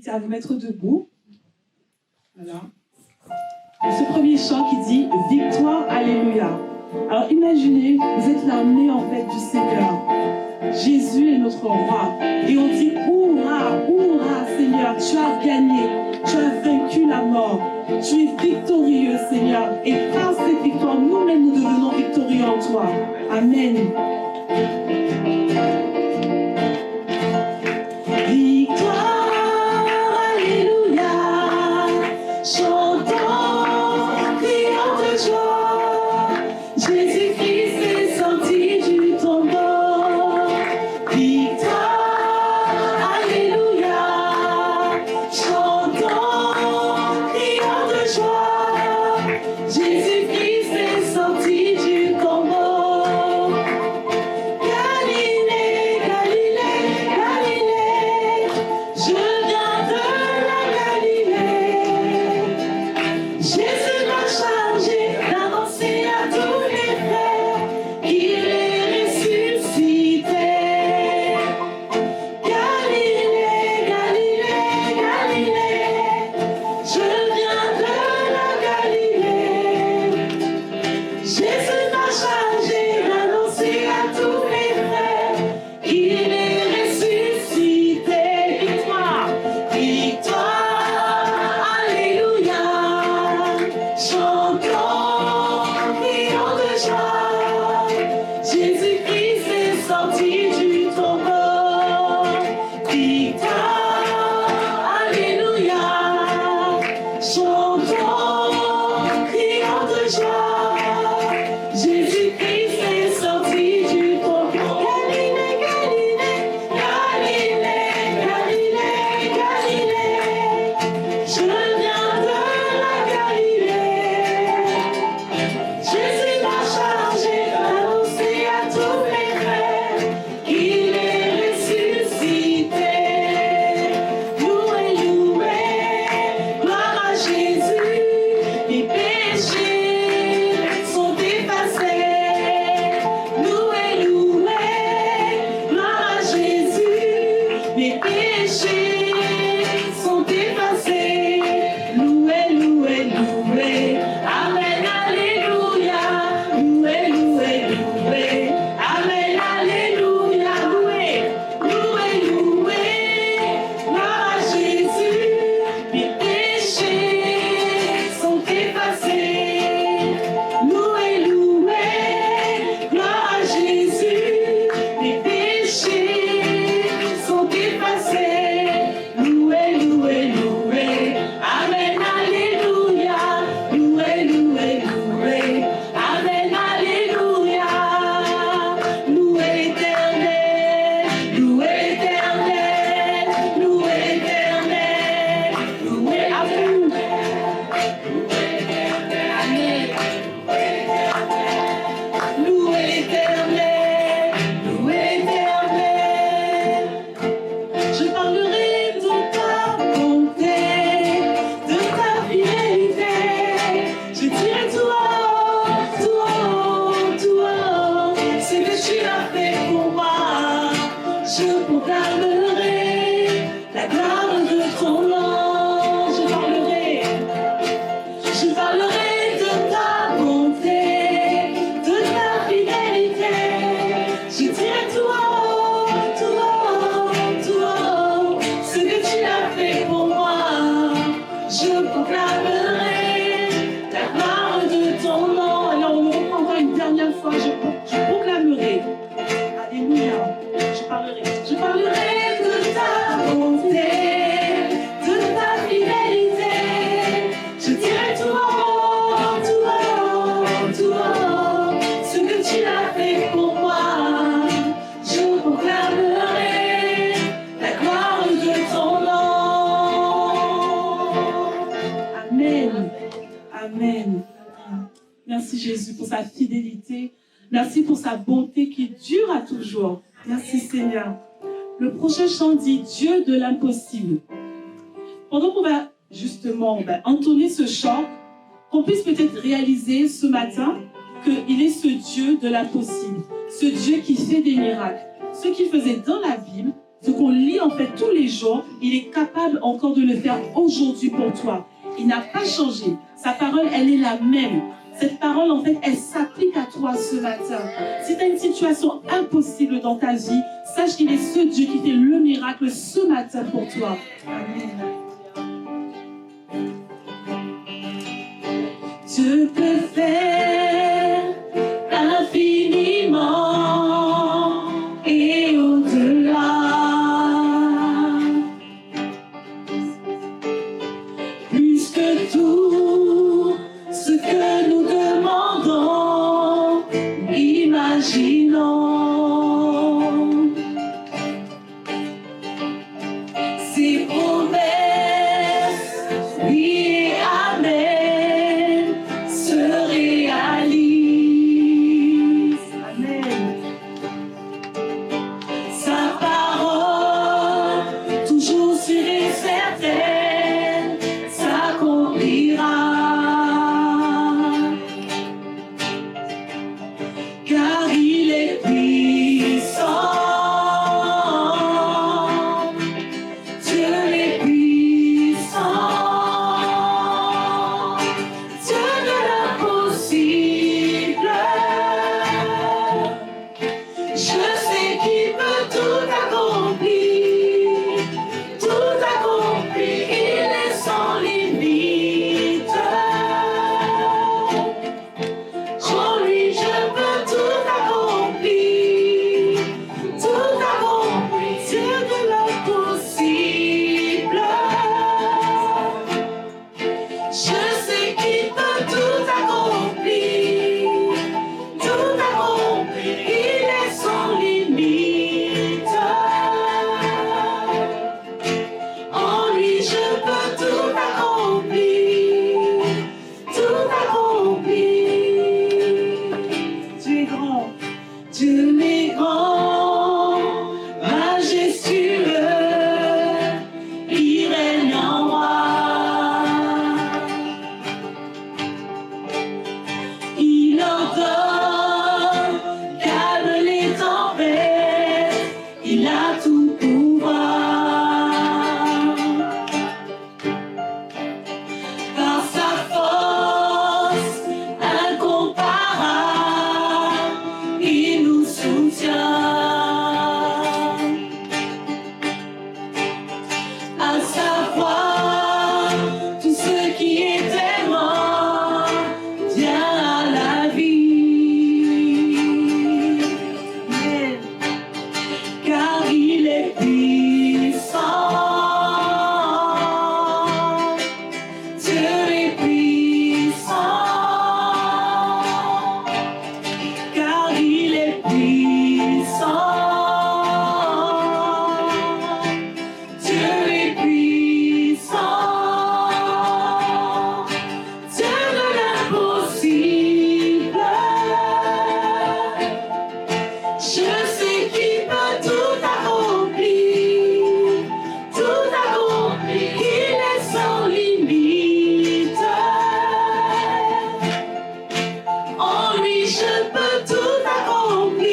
inviter à vous mettre debout. Voilà. Et ce premier chant qui dit « Victoire, Alléluia ». Alors imaginez, vous êtes l'armée en fait du Seigneur. Jésus est notre roi. Et on dit « Hourra, hourra Seigneur, tu as gagné, tu as vaincu la mort. Tu es victorieux Seigneur. Et par cette victoire, nous-mêmes nous devenons victorieux en toi. » Amen. Merci Jésus pour sa fidélité. Merci pour sa bonté qui dure à toujours. Merci Seigneur. Le prochain chant dit Dieu de l'impossible. Pendant qu'on va justement entonner ce chant, qu'on puisse peut-être réaliser ce matin qu'il est ce Dieu de l'impossible, ce Dieu qui fait des miracles. Ce qu'il faisait dans la Bible, ce qu'on lit en fait tous les jours, il est capable encore de le faire aujourd'hui pour toi. Il n'a pas changé. Sa parole, elle est la même. Cette parole, en fait, elle s'applique à toi ce matin. Si tu as une situation impossible dans ta vie, sache qu'il est ce Dieu qui fait le miracle ce matin pour toi. Amen. Dieu peut faire infiniment et au-delà. Plus que tout ce que nous demandons, imaginons. Ses promesses, oui et amen, se réalisent. Amen. Sa parole, toujours sûre et certaine, s'accomplira. Car il est puissant. Dieu est puissant. Dieu de l'impossible. Je sais qu'il peut tout accomplir. Tout accomplir. Il est sans limite. En lui, je peux tout accomplir. Tout accomplir. Dieu de l'impossible. Je sais qu'il peut tout accomplir. Tout accomplir. Il est sans limite. En lui, je peux tout accomplir. Tout accomplir. Dieu est grand. Dieu est grand, majestueux, il règne en roi. Il ordonne, calme les tempêtes, il a tout pouvoir. Par sa force incomparable, il nous soutient. À savoir, tout ce qui était mort vient à la vie. Amen. Car il est puissant. Dieu est puissant. Car il est puissant. Dieu est puissant. Dieu de l'impossible. Je sais qu'il peut tout accomplir. Tout accomplir. Il est sans limite. En lui, je peux tout accomplir.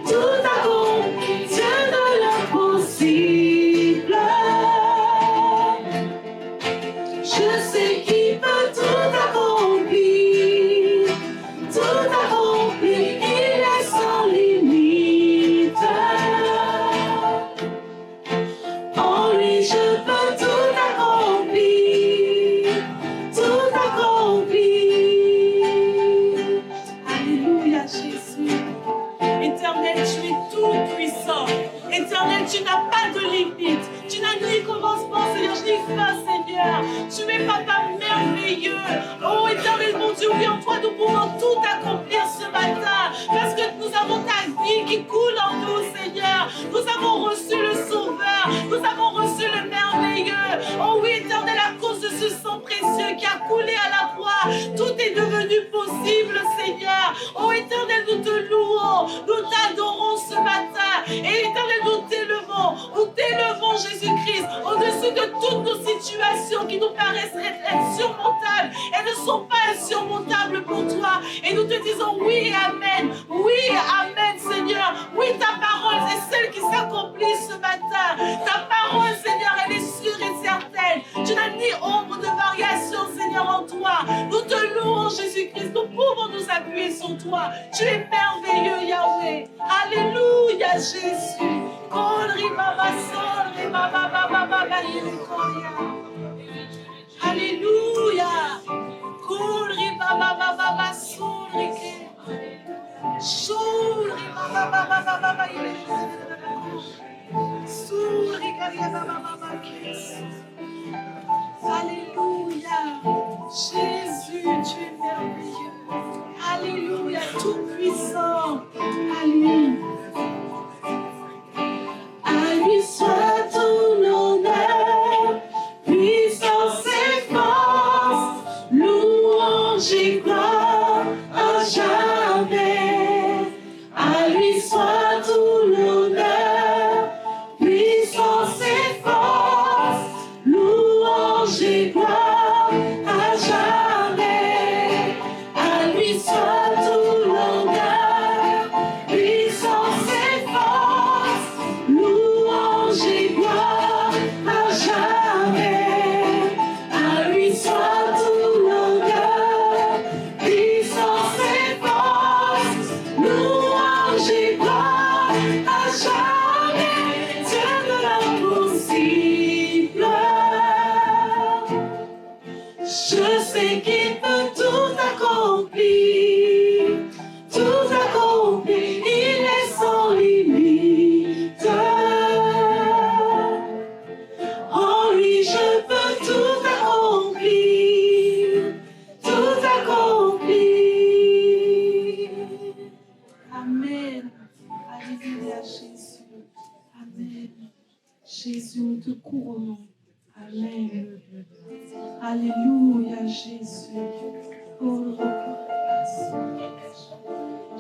Tout accomplir. Dieu de l'impossible. Je sais qu'il peut tout accomplir. Tout accomplir. Il est sans limite. En lui, je peux tout accomplir. Tout accomplir. Alléluia, Jésus. Éternel, tu es tout puissant. Éternel, tu n'as pas de limite. Tu n'as ni commencement, Seigneur, ni fin, Seigneur. Tu es Papa merveilleux. Oh, Éternel, mon Dieu, oui, en toi, nous pouvons tout accomplir ce matin. Parce que nous avons ta vie qui coule en nous, Seigneur. Nous avons reçu le Sauveur. Nous avons reçu le merveilleux. Oh oui, Éternel, à cause de ce sang précieux qui a coulé à la croix, tout est devenu possible, Seigneur. Oh, Éternel, nous te louons. Nous t'adorons ce matin. Et Éternel, nous t'élevons. Nous t'élevons, Jésus-Christ, au-dessus de toutes nos situations qui nous paraissent être insurmontables. Elles ne sont pas insurmontables pour toi. Et nous te disons oui, amen. Oui, amen, Seigneur. Oui, ta parole, c'est celle qui s'accomplit Ta parole, Seigneur, elle est sûre et certaine. Tu n'as ni ombre de variation, Seigneur, en toi. Nous te louons, Jésus-Christ. Nous pouvons nous appuyer sur toi. Tu es merveilleux, Yahweh. Alléluia, Jésus. Alléluia. Alléluia. Jésus, tu es merveilleux. Alléluia, tout puissant. À lui. À lui soit tout l'honneur, puissance et force, louange et gloire à jamais. À lui soit tout l'honneur, puissance et force, louange et gloire à jamais. À lui soit tout l'honneur, puissance et force, louange et gloire à jamais. À lui soit tout l'honneur, puissance et force, louange et gloire à jamais. Dieu de l'impossible, je sais qu'il peut tout accomplir, tout accomplir, il est sans limite. En lui je peux tout accomplir, tout accomplir. Amen. Alléluia Jésus. Amen. Jésus, nous te couronnons. Amen. Alléluia Jésus. Oh,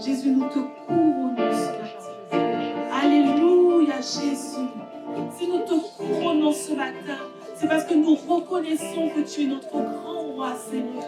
Jésus, nous te couronnons ce matin. Alléluia Jésus. Si nous te couronnons ce matin, c'est parce que nous reconnaissons que tu es notre grand roi, Seigneur.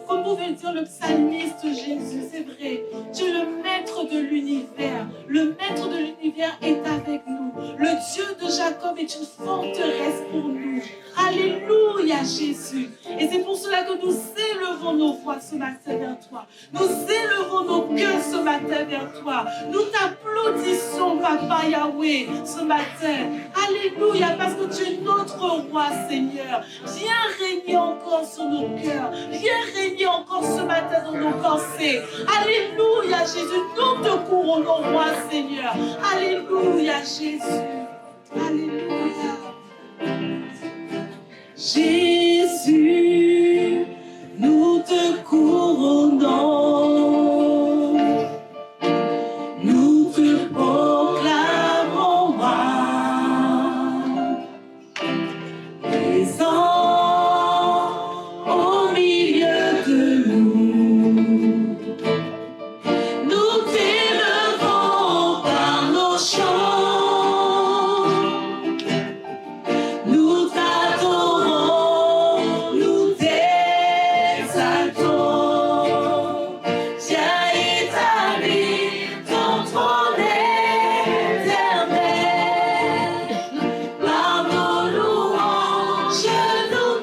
Comme pouvait le dire le psalmiste Jésus, c'est vrai, tu es le maître de l'univers. Le maître de l'univers est avec nous. Le Dieu de Jacob est une forteresse pour nous. Alléluia Jésus. Et c'est pour cela que nous élevons nos voix ce matin vers toi. Nous élevons nos cœurs ce matin vers toi. Nous t'applaudissons, Papa Yahweh, ce matin. Alléluia, parce que tu es notre roi, Seigneur. Viens régner encore sur nos cœurs. Viens régner encore ce matin dans nos pensées. Alléluia, Jésus. Nous te couronnons, roi, Seigneur. Alléluia, Jésus. Alléluia. Jésus, nous te couronnons. Nous te proclamons roi. Présent au milieu de nous. Nous t'élevons par nos chants. Nous t'adorons, nous t'exaltons. Viens établir ton trône éternel. Par nos louanges, nous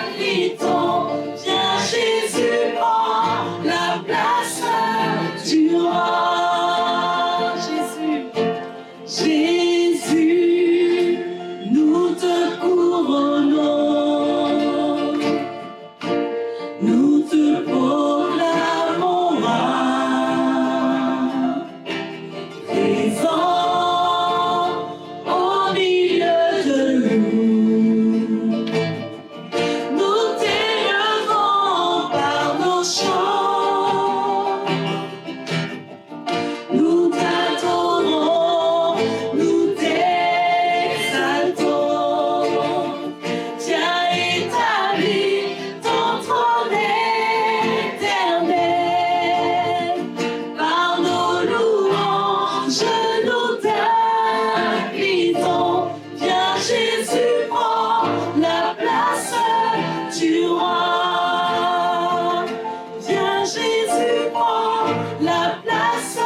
t'invitons. Viens Jésus, prends la place du roi. Jésus, Jésus, nous te couronnons. Nous te proclamons roi. Présent au milieu de nous. Nous t'élevons par nos chants. Nous t'adorons, nous t'exaltons. Viens établir ton trône éternel. Par nos louanges, nous t'invitons. Viens Jésus, prends la place du roi. Viens Jésus, prends la place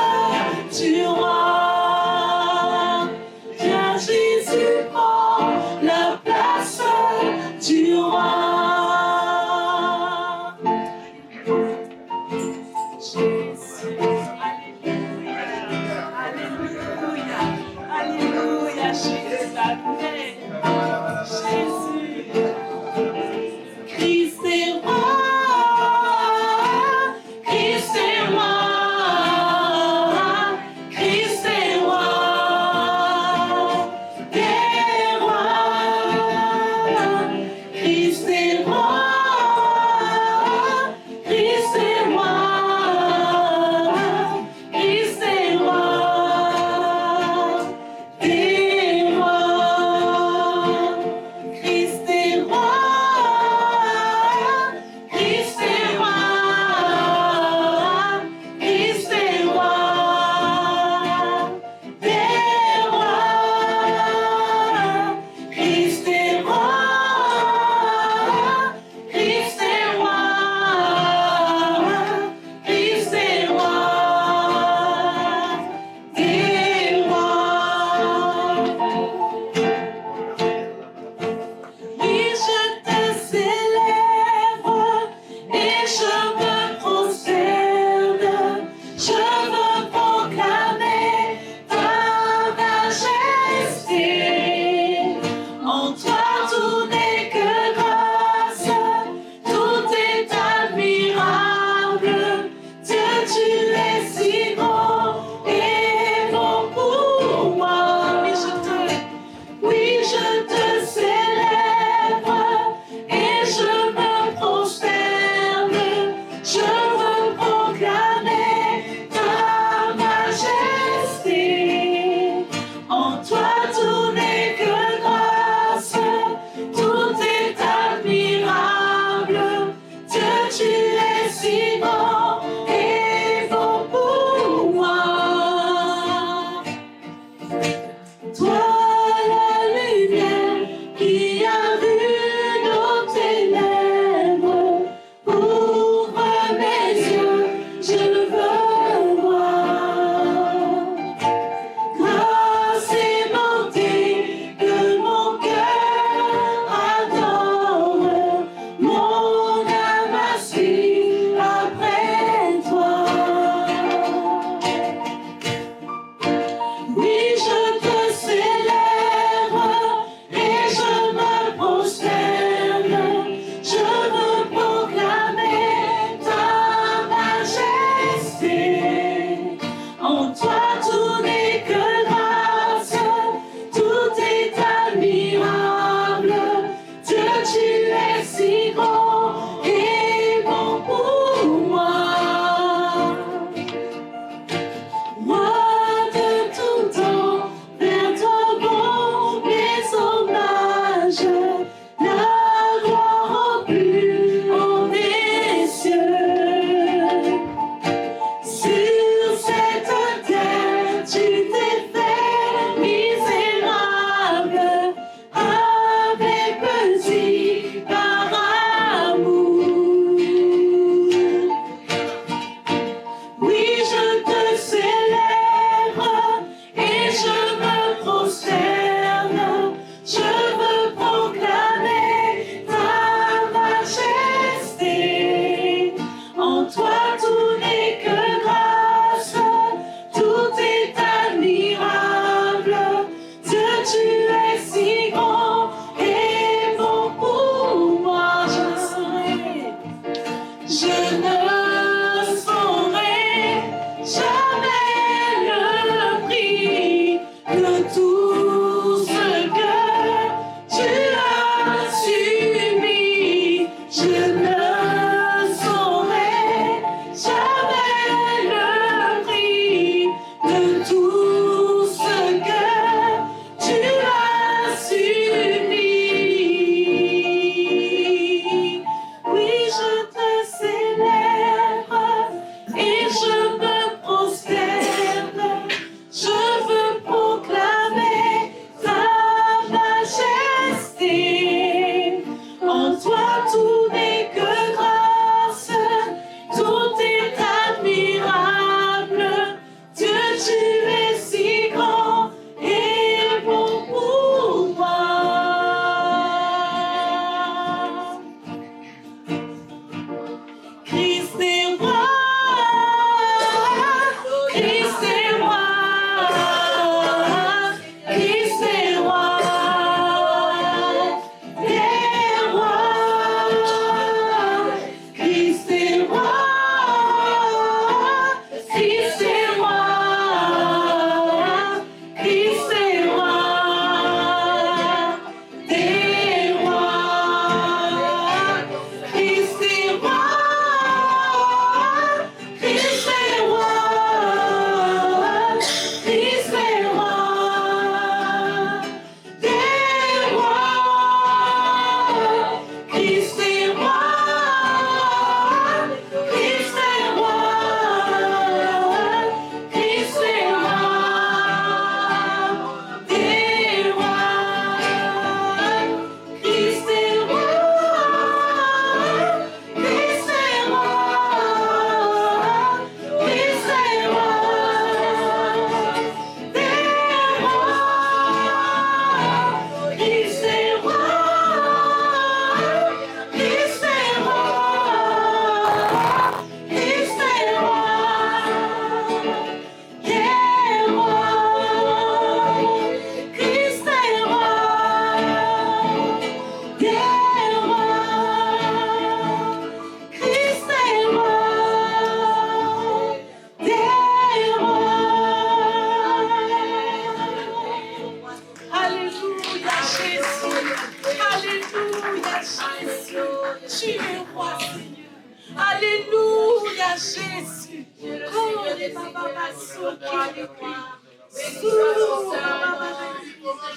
du roi. Viens Jésus. Alléluia. Alléluia. Jésus. Amen. Jésus. Christ est roi. Christ est roi. Christ est roi. Des rois. Christ est roi. Christ est roi.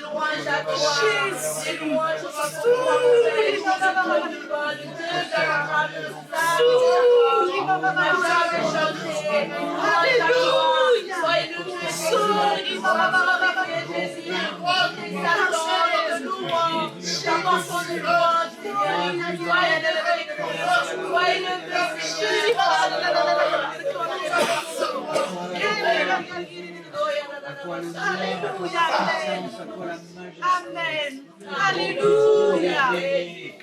louange à toi, des louanges pour toi, mon Père, le Dieu de la grâce, n'a jamais changé. Louange à toi, soyez le Dieu Jésus, de louange, ta portion de louange, soyez le soyez le Jésus. Alléluia. Amen. Alléluia. Alléluia.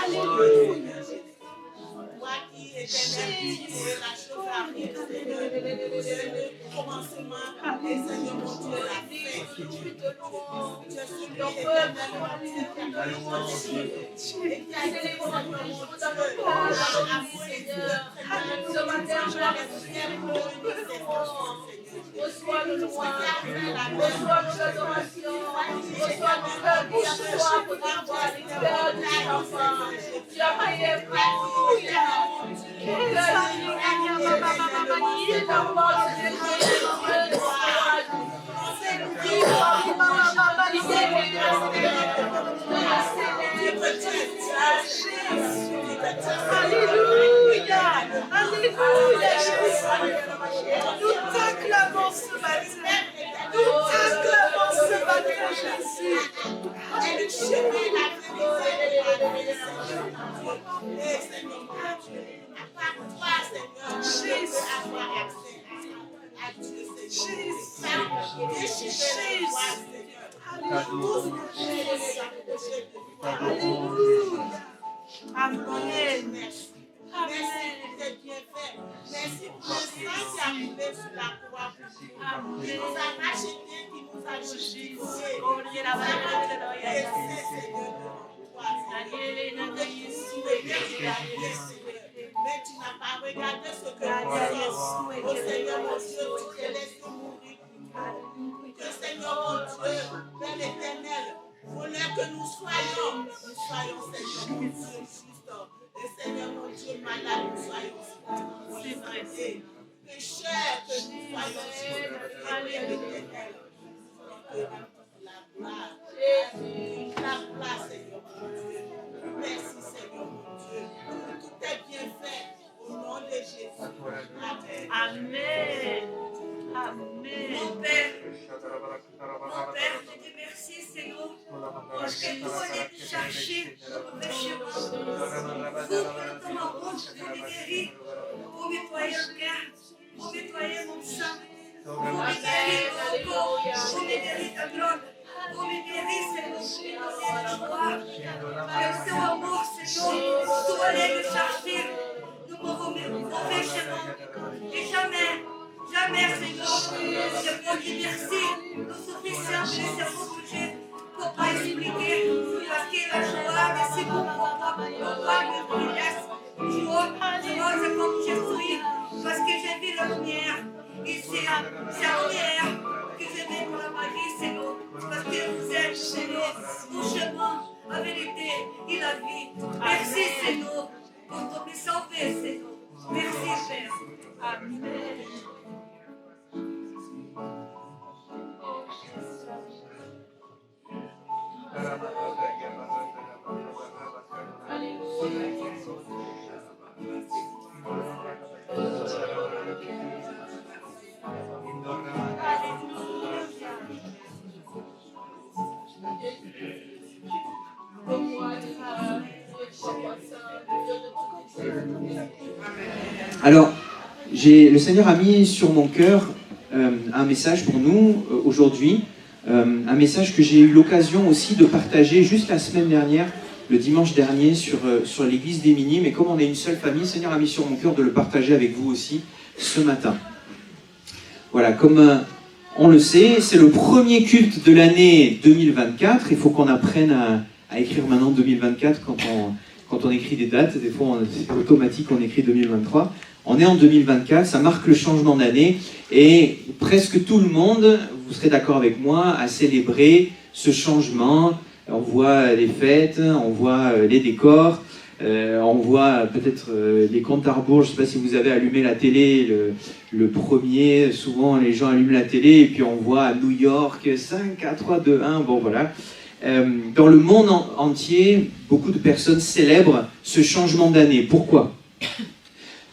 Alléluia. Moi qui étais la chose arrive, le commencement, et Seigneur mon Dieu, la fin, je suis ton peuple, et qui a été mon Dieu, ce matin, je la reçois le louange, reçois nos adorations, reçois nos cœurs qui assoient pour avoir les cœurs de tes enfants. Tu as payé pour Alléluia. Alléluia, Jésus. Nous t'acclamons ce matin. Nous t'acclamons ce matin, Jésus. Amen. Merci pour tes bienfaits. Merci pour le sang qui a coulé sur la croix. Qui nous a rachetés, qui nous a justifiés. Mais tu n'as pas regardé ce que nous sommes. Oh Seigneur mon Dieu, tu te laisses mourir. Que Seigneur mon Dieu, Père éternel, voulait que nous soyons Seigneur mon Dieu, juste. Et Seigneur mon Dieu, malade, nous soyons dépressés. Pécheurs, que nous soyons éternels. La gloire, Seigneur mon Dieu. Merci, Seigneur mon Dieu, pour tout tes bienfaits. Au nom de Jésus. Amen. Amen. Amen. Mon Père, je te remercie, Seigneur, parce que nous, on est chercher le péché. Souffle ton amour, vous me guéris, vous nettoyez le cœur, vous nettoyez mon sang, vous me guéris mon corps, vous me guéris ta gloire, vous me guéris, Seigneur, vous me donnez la joie. Que ton amour, Seigneur, vous allez le chercher, nous mourrons mauvais chemin, et jamais. Jamais, Seigneur, je peux te merci, nous suffisons de cerveau touché pour pas expliquer, parce que la joie, merci pour me laisse. Je comme je suis, parce que j'ai vu la lumière, et c'est la lumière que je mets pour ma vie, Seigneur, parce que vous êtes, Seigneur, mon chemin, la vérité et la vie. Merci, Seigneur, pour te sauver, Seigneur. Merci, Père. Amen. Alléluia. Alors, le Seigneur a mis sur mon cœur un message pour nous aujourd'hui, un message que j'ai eu l'occasion aussi de partager juste la semaine dernière, le dimanche dernier, sur l'église des Minimes. Mais comme on est une seule famille, le Seigneur a mis sur mon cœur de le partager avec vous aussi ce matin. Voilà, comme on le sait, c'est le premier culte de l'année 2024. Il faut qu'on apprenne à écrire maintenant 2024 quand on écrit des dates. Des fois, c'est automatique, on écrit 2023. On est en 2024, ça marque le changement d'année. Et presque tout le monde, vous serez d'accord avec moi, a célébré ce changement. On voit les fêtes, on voit les décors, on voit peut-être les comptes à rebours. Je ne sais pas si vous avez allumé la télé le premier. Souvent, les gens allument la télé et puis on voit à New York 5, 4, 3, 2, 1. Bon, voilà. Dans le monde entier, beaucoup de personnes célèbrent ce changement d'année. Pourquoi ?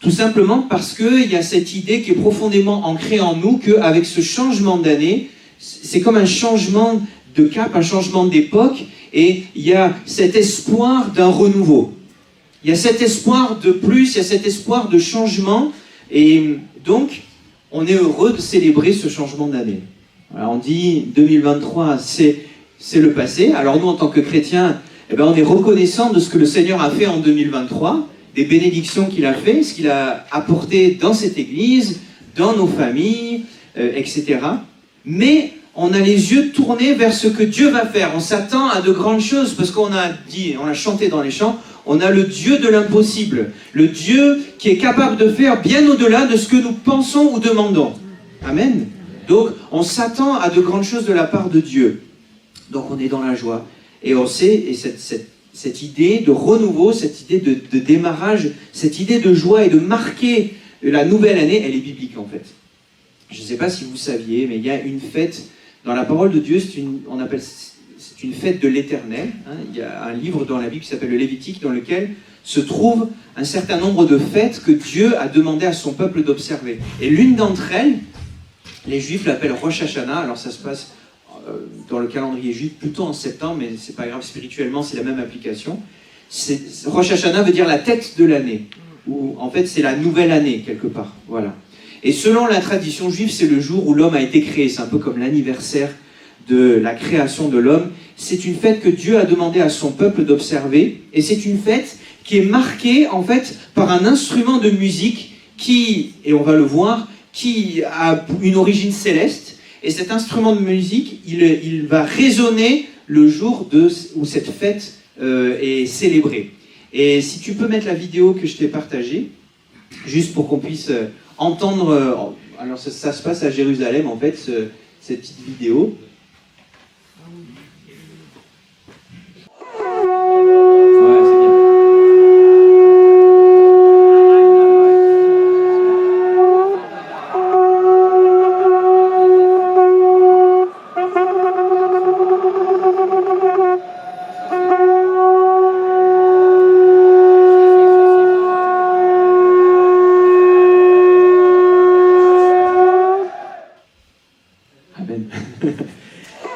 Tout simplement parce qu'il y a cette idée qui est profondément ancrée en nous qu'avec ce changement d'année, c'est comme un changement de cap, un changement d'époque, et il y a cet espoir d'un renouveau. Il y a cet espoir de plus, il y a cet espoir de changement, et donc on est heureux de célébrer ce changement d'année. Alors on dit 2023, c'est le passé. Alors nous, en tant que chrétiens, on est reconnaissants de ce que le Seigneur a fait en 2023, des bénédictions qu'il a fait, ce qu'il a apporté dans cette église, dans nos familles, etc. Mais on a les yeux tournés vers ce que Dieu va faire. On s'attend à de grandes choses parce qu'on a dit, on a chanté dans les chants, on a le Dieu de l'impossible, le Dieu qui est capable de faire bien au-delà de ce que nous pensons ou demandons. Amen. Donc, on s'attend à de grandes choses de la part de Dieu. Donc, on est dans la joie. Et on sait, et cette idée de renouveau, cette idée de démarrage, cette idée de joie et de marquer la nouvelle année, elle est biblique en fait. Je ne sais pas si vous saviez, mais il y a une fête dans la parole de Dieu, c'est une fête de l'Éternel. Hein. Il y a un livre dans la Bible qui s'appelle le Lévitique, dans lequel se trouve un certain nombre de fêtes que Dieu a demandé à son peuple d'observer. Et l'une d'entre elles, les Juifs l'appellent Rosh Hashanah. Alors ça se passe dans le calendrier juif plutôt en septembre, mais c'est pas grave, spirituellement c'est la même application. Rosh Hashanah veut dire la tête de l'année, ou en fait c'est la nouvelle année quelque part. Voilà. Et selon la tradition juive, c'est le jour où l'homme a été créé. C'est un peu comme l'anniversaire de la création de l'homme. C'est une fête que Dieu a demandé à son peuple d'observer. Et c'est une fête qui est marquée, en fait, par un instrument de musique qui, et on va le voir, qui a une origine céleste. Et cet instrument de musique, il va résonner le jour où cette fête est célébrée. Et si tu peux mettre la vidéo que je t'ai partagée, juste pour qu'on puisse entendre, alors ça se passe à Jérusalem en fait, cette petite vidéo. Ouais, c'est bien.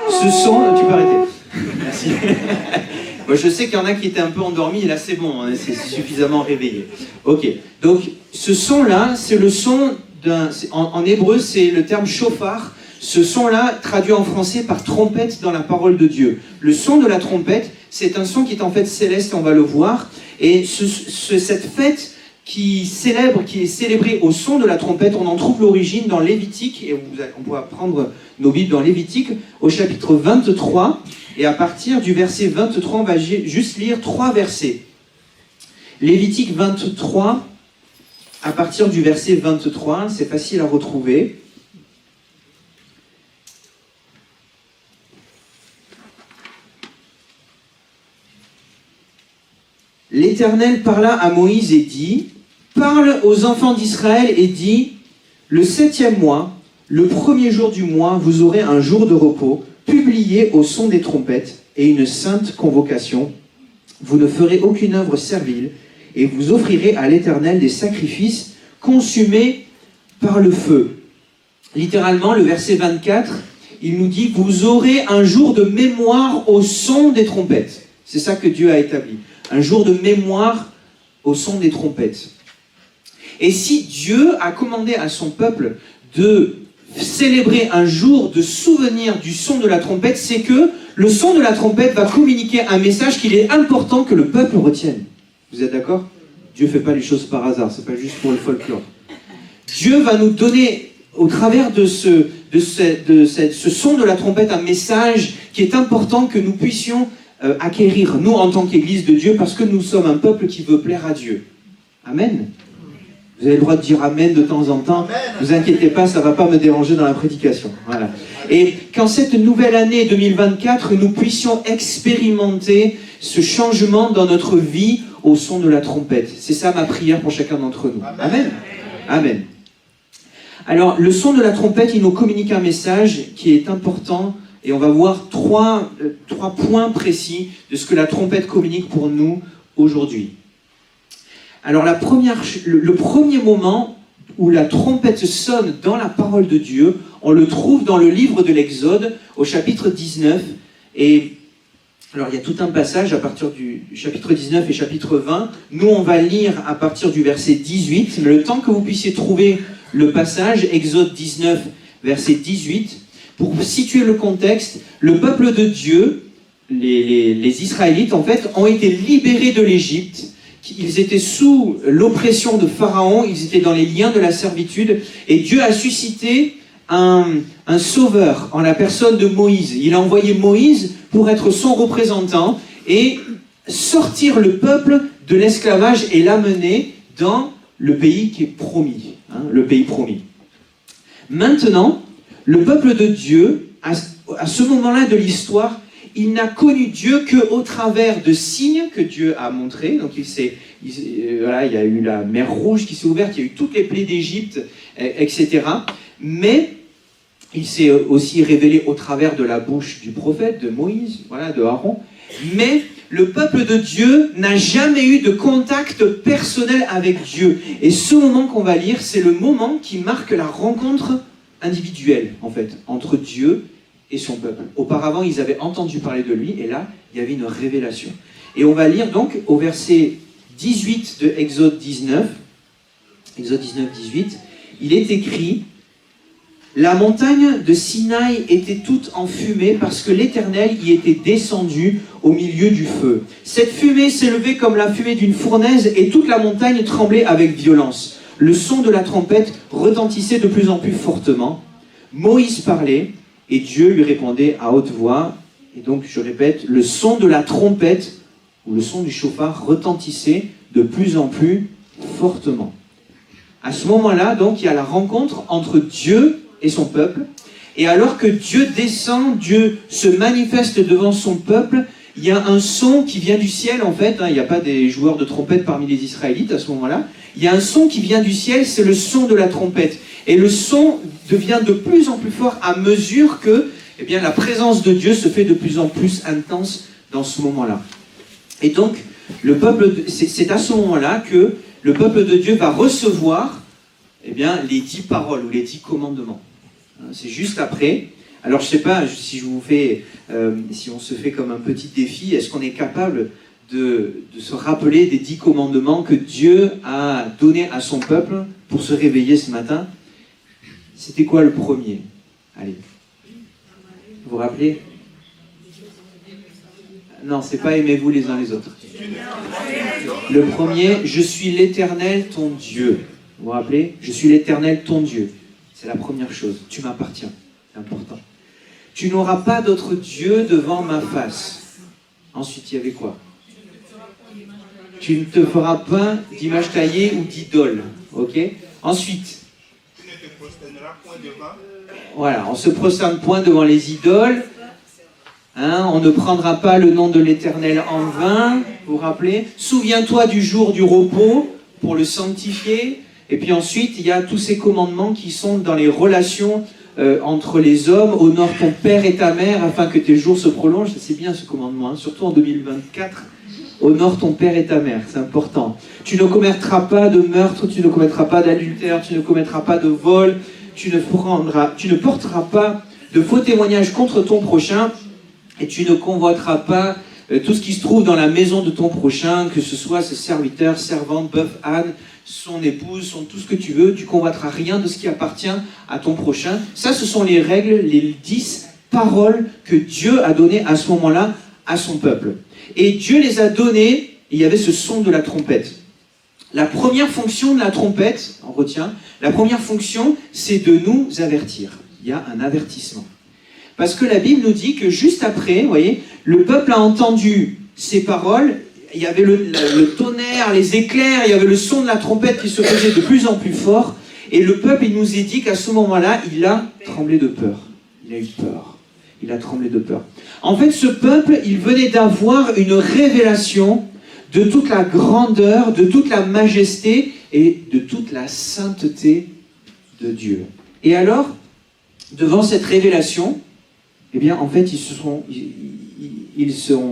Ce son, tu peux arrêter. Merci. Moi, je sais qu'il y en a qui étaient un peu endormis, et là c'est bon, hein, c'est suffisamment réveillé. Ok, donc ce son-là, c'est le son en hébreu, c'est le terme shofar. Ce son-là, traduit en français par trompette dans la parole de Dieu. Le son de la trompette, c'est un son qui est en fait céleste, on va le voir. Et cette fête qui est célébrée au son de la trompette, on en trouve l'origine dans Lévitique, et on pourra prendre nos Bibles dans Lévitique, au chapitre 23, et à partir du verset 23, on va juste lire 3 versets. Lévitique 23, à partir du verset 23, c'est facile à retrouver. L'Éternel parla à Moïse et dit, « Parle aux enfants d'Israël et dis, le 7e mois, le 1er jour du mois, vous aurez un jour de repos, publié au son des trompettes et une sainte convocation. Vous ne ferez aucune œuvre servile et vous offrirez à l'Éternel des sacrifices consumés par le feu. » Littéralement, le verset 24, il nous dit, « Vous aurez un jour de mémoire au son des trompettes. » C'est ça que Dieu a établi. Un jour de mémoire au son des trompettes. Et si Dieu a commandé à son peuple de célébrer un jour de souvenir du son de la trompette, c'est que le son de la trompette va communiquer un message qu'il est important que le peuple retienne. Vous êtes d'accord? Dieu ne fait pas les choses par hasard, c'est pas juste pour le folklore. Dieu va nous donner, au travers de ce son de la trompette, un message qui est important que nous puissions acquérir, nous en tant qu'Église de Dieu, parce que nous sommes un peuple qui veut plaire à Dieu. Amen. Vous avez le droit de dire Amen de temps en temps. Ne vous inquiétez pas, ça ne va pas me déranger dans la prédication. Voilà. Et qu'en cette nouvelle année 2024, nous puissions expérimenter ce changement dans notre vie au son de la trompette. C'est ça ma prière pour chacun d'entre nous. Amen. Amen. Alors, le son de la trompette, il nous communique un message qui est important. Et on va voir trois points précis de ce que la trompette communique pour nous aujourd'hui. Alors le premier moment où la trompette sonne dans la parole de Dieu, on le trouve dans le livre de l'Exode, au chapitre 19. Et alors il y a tout un passage à partir du chapitre 19 et chapitre 20. Nous, on va lire à partir du verset 18. Mais le temps que vous puissiez trouver le passage, Exode 19, verset 18, pour situer le contexte, le peuple de Dieu, les Israélites, en fait, ont été libérés de l'Égypte. Ils étaient sous l'oppression de Pharaon, ils étaient dans les liens de la servitude, et Dieu a suscité un sauveur en la personne de Moïse. Il a envoyé Moïse pour être son représentant et sortir le peuple de l'esclavage et l'amener dans le pays qui est promis, le pays promis. Maintenant, le peuple de Dieu, à ce moment-là de l'histoire, il n'a connu Dieu qu'au travers de signes que Dieu a montrés. Donc voilà, il y a eu la mer Rouge qui s'est ouverte, il y a eu toutes les plaies d'Égypte, etc. Mais il s'est aussi révélé au travers de la bouche du prophète, de Moïse, voilà, de Aaron. Mais le peuple de Dieu n'a jamais eu de contact personnel avec Dieu. Et ce moment qu'on va lire, c'est le moment qui marque la rencontre individuelle, en fait, entre Dieu et son peuple. Auparavant, ils avaient entendu parler de lui, et là, il y avait une révélation. Et on va lire donc au verset 18 de Exode 19, 18, il est écrit « La montagne de Sinaï était toute en fumée parce que l'Éternel y était descendu au milieu du feu. Cette fumée s'élevait comme la fumée d'une fournaise et toute la montagne tremblait avec violence. Le son de la trompette retentissait de plus en plus fortement. Moïse parlait et Dieu lui répondait à haute voix. Et donc, je répète, le son de la trompette ou le son du chauffard retentissait de plus en plus fortement. À ce moment-là, donc, il y a la rencontre entre Dieu et son peuple. Et alors que Dieu descend, Dieu se manifeste devant son peuple, il y a un son qui vient du ciel, en fait. Il n'y a pas des joueurs de trompette parmi les Israélites à ce moment-là. Il y a un son qui vient du ciel, c'est le son de la trompette. Et le son devient de plus en plus fort à mesure que la présence de Dieu se fait de plus en plus intense dans ce moment-là. Et donc, c'est à ce moment-là que le peuple de Dieu va recevoir les 10 paroles ou les 10 commandements. C'est juste après. Alors, je ne sais pas si si on se fait comme un petit défi, est-ce qu'on est capable de se rappeler des 10 commandements que Dieu a donnés à son peuple pour se réveiller ce matin? C'était quoi le premier? Allez. Vous vous rappelez? Non, c'est pas aimez-vous les uns les autres. Le premier, je suis l'Éternel ton Dieu. Vous vous rappelez? Je suis l'Éternel ton Dieu. C'est la première chose. Tu m'appartiens. C'est important. Tu n'auras pas d'autre Dieu devant ma face. Ensuite, il y avait quoi? Tu ne te feras pas d'image taillée ou d'idole. Ok? Ensuite, voilà, on ne se prosterne point devant les idoles. On ne prendra pas le nom de l'Éternel en vain. Vous vous rappelez? Souviens-toi du jour du repos pour le sanctifier. Et puis ensuite, il y a tous ces commandements qui sont dans les relations entre les hommes. Honore ton père et ta mère afin que tes jours se prolongent. C'est bien ce commandement, surtout en 2024. Honore ton père et ta mère, c'est important. Tu ne commettras pas de meurtre, tu ne commettras pas d'adultère, tu ne commettras pas de vol, tu ne porteras pas de faux témoignages contre ton prochain, et tu ne convoiteras pas tout ce qui se trouve dans la maison de ton prochain, que ce soit ses serviteurs, servantes, bœuf, âne, son épouse, tout ce que tu veux, tu convoiteras rien de ce qui appartient à ton prochain. Ça, ce sont les règles, les 10 paroles que Dieu a données à ce moment-là à son peuple. Et Dieu les a données, il y avait ce son de la trompette. La première fonction de la trompette, on retient, la première fonction, c'est de nous avertir. Il y a un avertissement. Parce que la Bible nous dit que juste après, vous voyez, le peuple a entendu ces paroles, il y avait le tonnerre, les éclairs, il y avait le son de la trompette qui se faisait de plus en plus fort, et le peuple, il nous est dit qu'à ce moment-là, il a tremblé de peur. Il a eu peur. Il a tremblé de peur. En fait, ce peuple, il venait d'avoir une révélation de toute la grandeur, de toute la majesté et de toute la sainteté de Dieu. Et alors, devant cette révélation, eh bien, en fait, ils se sont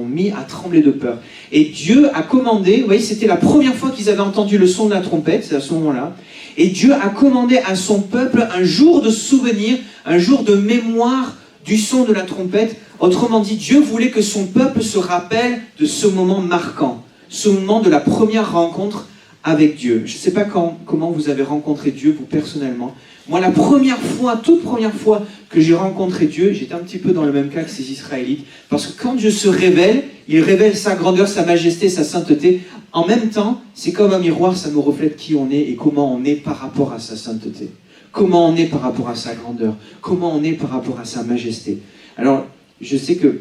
mis à trembler de peur. Et Dieu a commandé, vous voyez, c'était la première fois qu'ils avaient entendu le son de la trompette, c'est à ce moment-là, et Dieu a commandé à son peuple un jour de souvenir, un jour de mémoire du son de la trompette. Autrement dit, Dieu voulait que son peuple se rappelle de ce moment marquant, ce moment de la première rencontre avec Dieu. Je ne sais pas comment vous avez rencontré Dieu, vous personnellement. Moi, la première fois, toute première fois que j'ai rencontré Dieu, j'étais un petit peu dans le même cas que ces Israélites, parce que quand Dieu se révèle, il révèle sa grandeur, sa majesté, sa sainteté. En même temps, c'est comme un miroir, ça nous reflète qui on est et comment on est par rapport à sa sainteté. Comment on est par rapport à sa grandeur. Comment on est par rapport à sa majesté. Alors, je sais que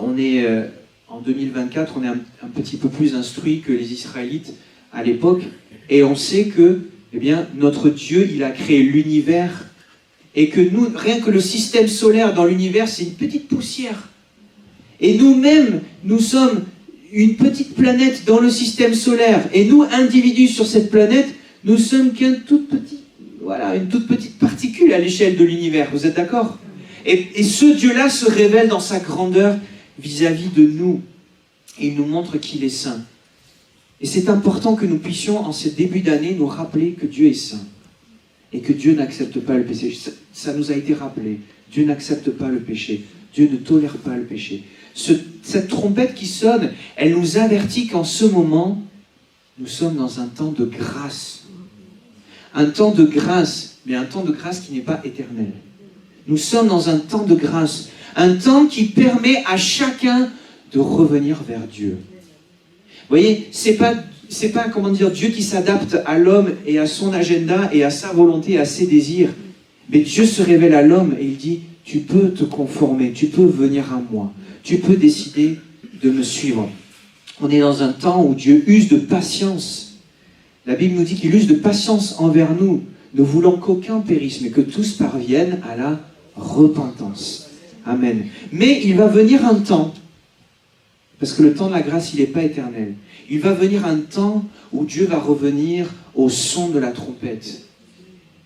on est en 2024, on est un petit peu plus instruits que les Israélites à l'époque, et on sait que eh bien, notre Dieu, il a créé l'univers, et que nous, rien que le système solaire dans l'univers, c'est une petite poussière. Et nous-mêmes, nous sommes une petite planète dans le système solaire, et nous, individus sur cette planète, nous sommes qu'une toute petite particule à l'échelle de l'univers. Vous êtes d'accord ? Et ce Dieu-là se révèle dans sa grandeur vis-à-vis de nous, et il nous montre qu'il est saint. Et c'est important que nous puissions, en ce début d'année, nous rappeler que Dieu est saint. Et que Dieu n'accepte pas le péché. Ça nous a été rappelé. Dieu n'accepte pas le péché. Dieu ne tolère pas le péché. Cette trompette qui sonne, elle nous avertit qu'en ce moment, nous sommes dans un temps de grâce. Un temps de grâce, mais un temps de grâce qui n'est pas éternel. Nous sommes dans un temps de grâce. Un temps qui permet à chacun de revenir vers Dieu. Vous voyez, c'est pas Dieu qui s'adapte à l'homme et à son agenda et à sa volonté, à ses désirs. Mais Dieu se révèle à l'homme et il dit, tu peux te conformer, tu peux venir à moi, tu peux décider de me suivre. On est dans un temps où Dieu use de patience. La Bible nous dit qu'il use de patience envers nous, ne voulant qu'aucun périsse, mais que tous parviennent à la repentance. Amen. Mais il va venir un temps, parce que le temps de la grâce, il n'est pas éternel. Il va venir un temps où Dieu va revenir au son de la trompette,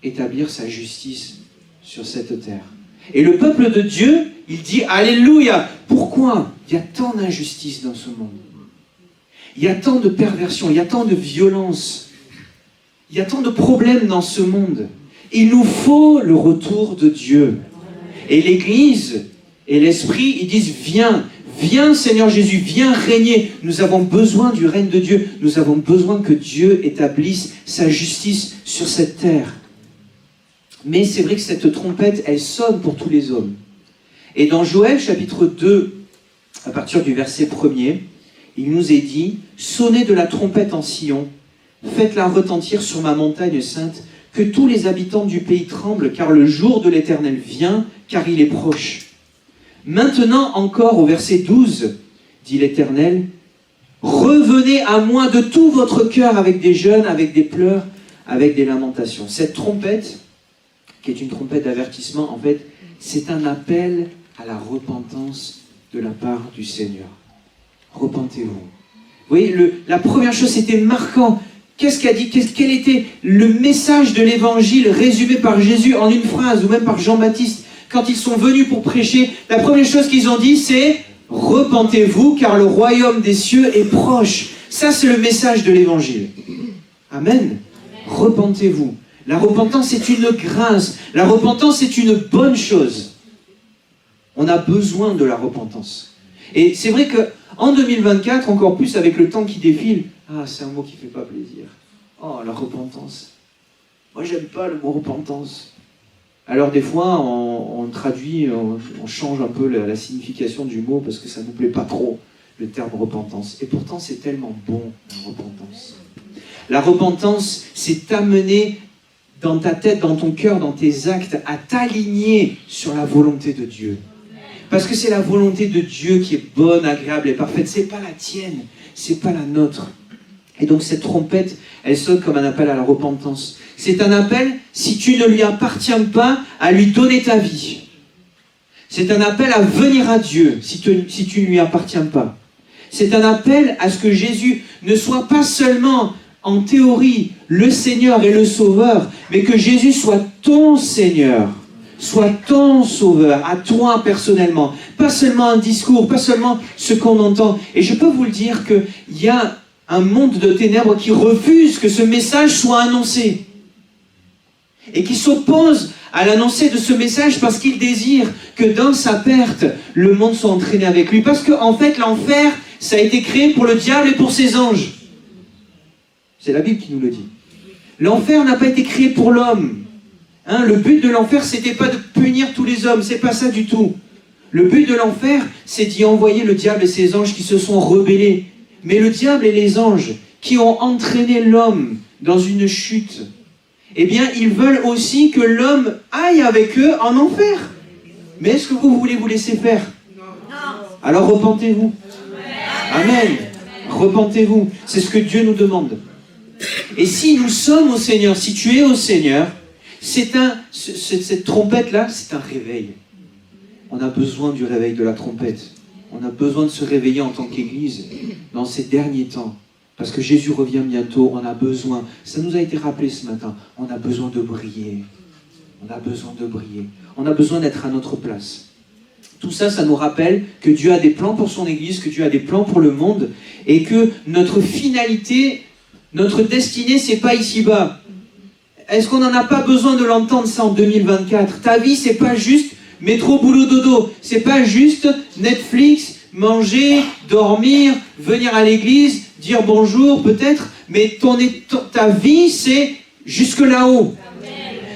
établir sa justice sur cette terre. Et le peuple de Dieu, il dit « Alléluia !» Pourquoi ? Il y a tant d'injustice dans ce monde. Il y a tant de perversion, il y a tant de violence. Il y a tant de problèmes dans ce monde. Il nous faut le retour de Dieu. Et l'Église et l'Esprit, ils disent « Viens !» Viens Seigneur Jésus, viens régner. Nous avons besoin du règne de Dieu. Nous avons besoin que Dieu établisse sa justice sur cette terre. Mais c'est vrai que cette trompette, elle sonne pour tous les hommes. Et dans Joël chapitre 2, à partir du verset 1er, il nous est dit « Sonnez de la trompette en Sion, faites-la retentir sur ma montagne sainte, que tous les habitants du pays tremblent, car le jour de l'Éternel vient, car il est proche. Maintenant encore, au verset 12, dit l'Éternel, « Revenez à moi de tout votre cœur avec des jeûnes, avec des pleurs, avec des lamentations. » Cette trompette, qui est une trompette d'avertissement, en fait, c'est un appel à la repentance de la part du Seigneur. Repentez-vous. Vous voyez, la première chose, c'était marquant. Qu'est-ce qu'a dit ? Quel était le message de l'Évangile résumé par Jésus en une phrase, ou même par Jean-Baptiste ? Quand ils sont venus pour prêcher, la première chose qu'ils ont dit, c'est « Repentez-vous, car le royaume des cieux est proche. » Ça, c'est le message de l'Évangile. Amen. Repentez-vous. La repentance, c'est une grâce. La repentance, c'est une bonne chose. On a besoin de la repentance. Et c'est vrai qu'en 2024, encore plus avec le temps qui défile, c'est un mot qui ne fait pas plaisir. Oh, la repentance. Moi, j'aime pas le mot repentance. Alors des fois, on traduit, on change un peu la signification du mot parce que ça ne nous plaît pas trop, le terme repentance. Et pourtant, c'est tellement bon, la repentance. La repentance, c'est t'amener dans ta tête, dans ton cœur, dans tes actes, à t'aligner sur la volonté de Dieu. Parce que c'est la volonté de Dieu qui est bonne, agréable et parfaite. C'est pas la tienne, c'est pas la nôtre. Et donc cette trompette, elle sonne comme un appel à la repentance. C'est un appel, si tu ne lui appartiens pas, à lui donner ta vie. C'est un appel à venir à Dieu, si tu ne lui appartiens pas. C'est un appel à ce que Jésus ne soit pas seulement, en théorie, le Seigneur et le Sauveur, mais que Jésus soit ton Seigneur, soit ton Sauveur, à toi personnellement. Pas seulement un discours, pas seulement ce qu'on entend. Et je peux vous le dire qu'il y a un monde de ténèbres qui refuse que ce message soit annoncé. Et qui s'oppose à l'annoncer de ce message parce qu'il désire que dans sa perte, le monde soit entraîné avec lui. Parce qu'en fait, l'enfer, ça a été créé pour le diable et pour ses anges. C'est la Bible qui nous le dit. L'enfer n'a pas été créé pour l'homme. Le but de l'enfer, c'était pas de punir tous les hommes, c'est pas ça du tout. Le but de l'enfer, c'est d'y envoyer le diable et ses anges qui se sont rebellés. Mais le diable et les anges qui ont entraîné l'homme dans une chute, eh bien, ils veulent aussi que l'homme aille avec eux en enfer. Mais est-ce que vous voulez vous laisser faire? Non. Alors repentez-vous. Amen. Repentez-vous. C'est ce que Dieu nous demande. Et si nous sommes au Seigneur, si tu es au Seigneur, cette trompette-là, c'est un réveil. On a besoin du réveil de la trompette. On a besoin de se réveiller en tant qu'Église dans ces derniers temps. Parce que Jésus revient bientôt, on a besoin. Ça nous a été rappelé ce matin. On a besoin de briller. On a besoin de briller. On a besoin d'être à notre place. Tout ça, ça nous rappelle que Dieu a des plans pour son Église, que Dieu a des plans pour le monde, et que notre finalité, notre destinée, c'est pas ici-bas. Est-ce qu'on n'en a pas besoin de l'entendre ça en 2024? Ta vie, c'est pas juste métro, boulot, dodo. C'est pas juste Netflix, manger, dormir, venir à l'église, dire bonjour peut-être, mais ta vie, c'est jusque là-haut.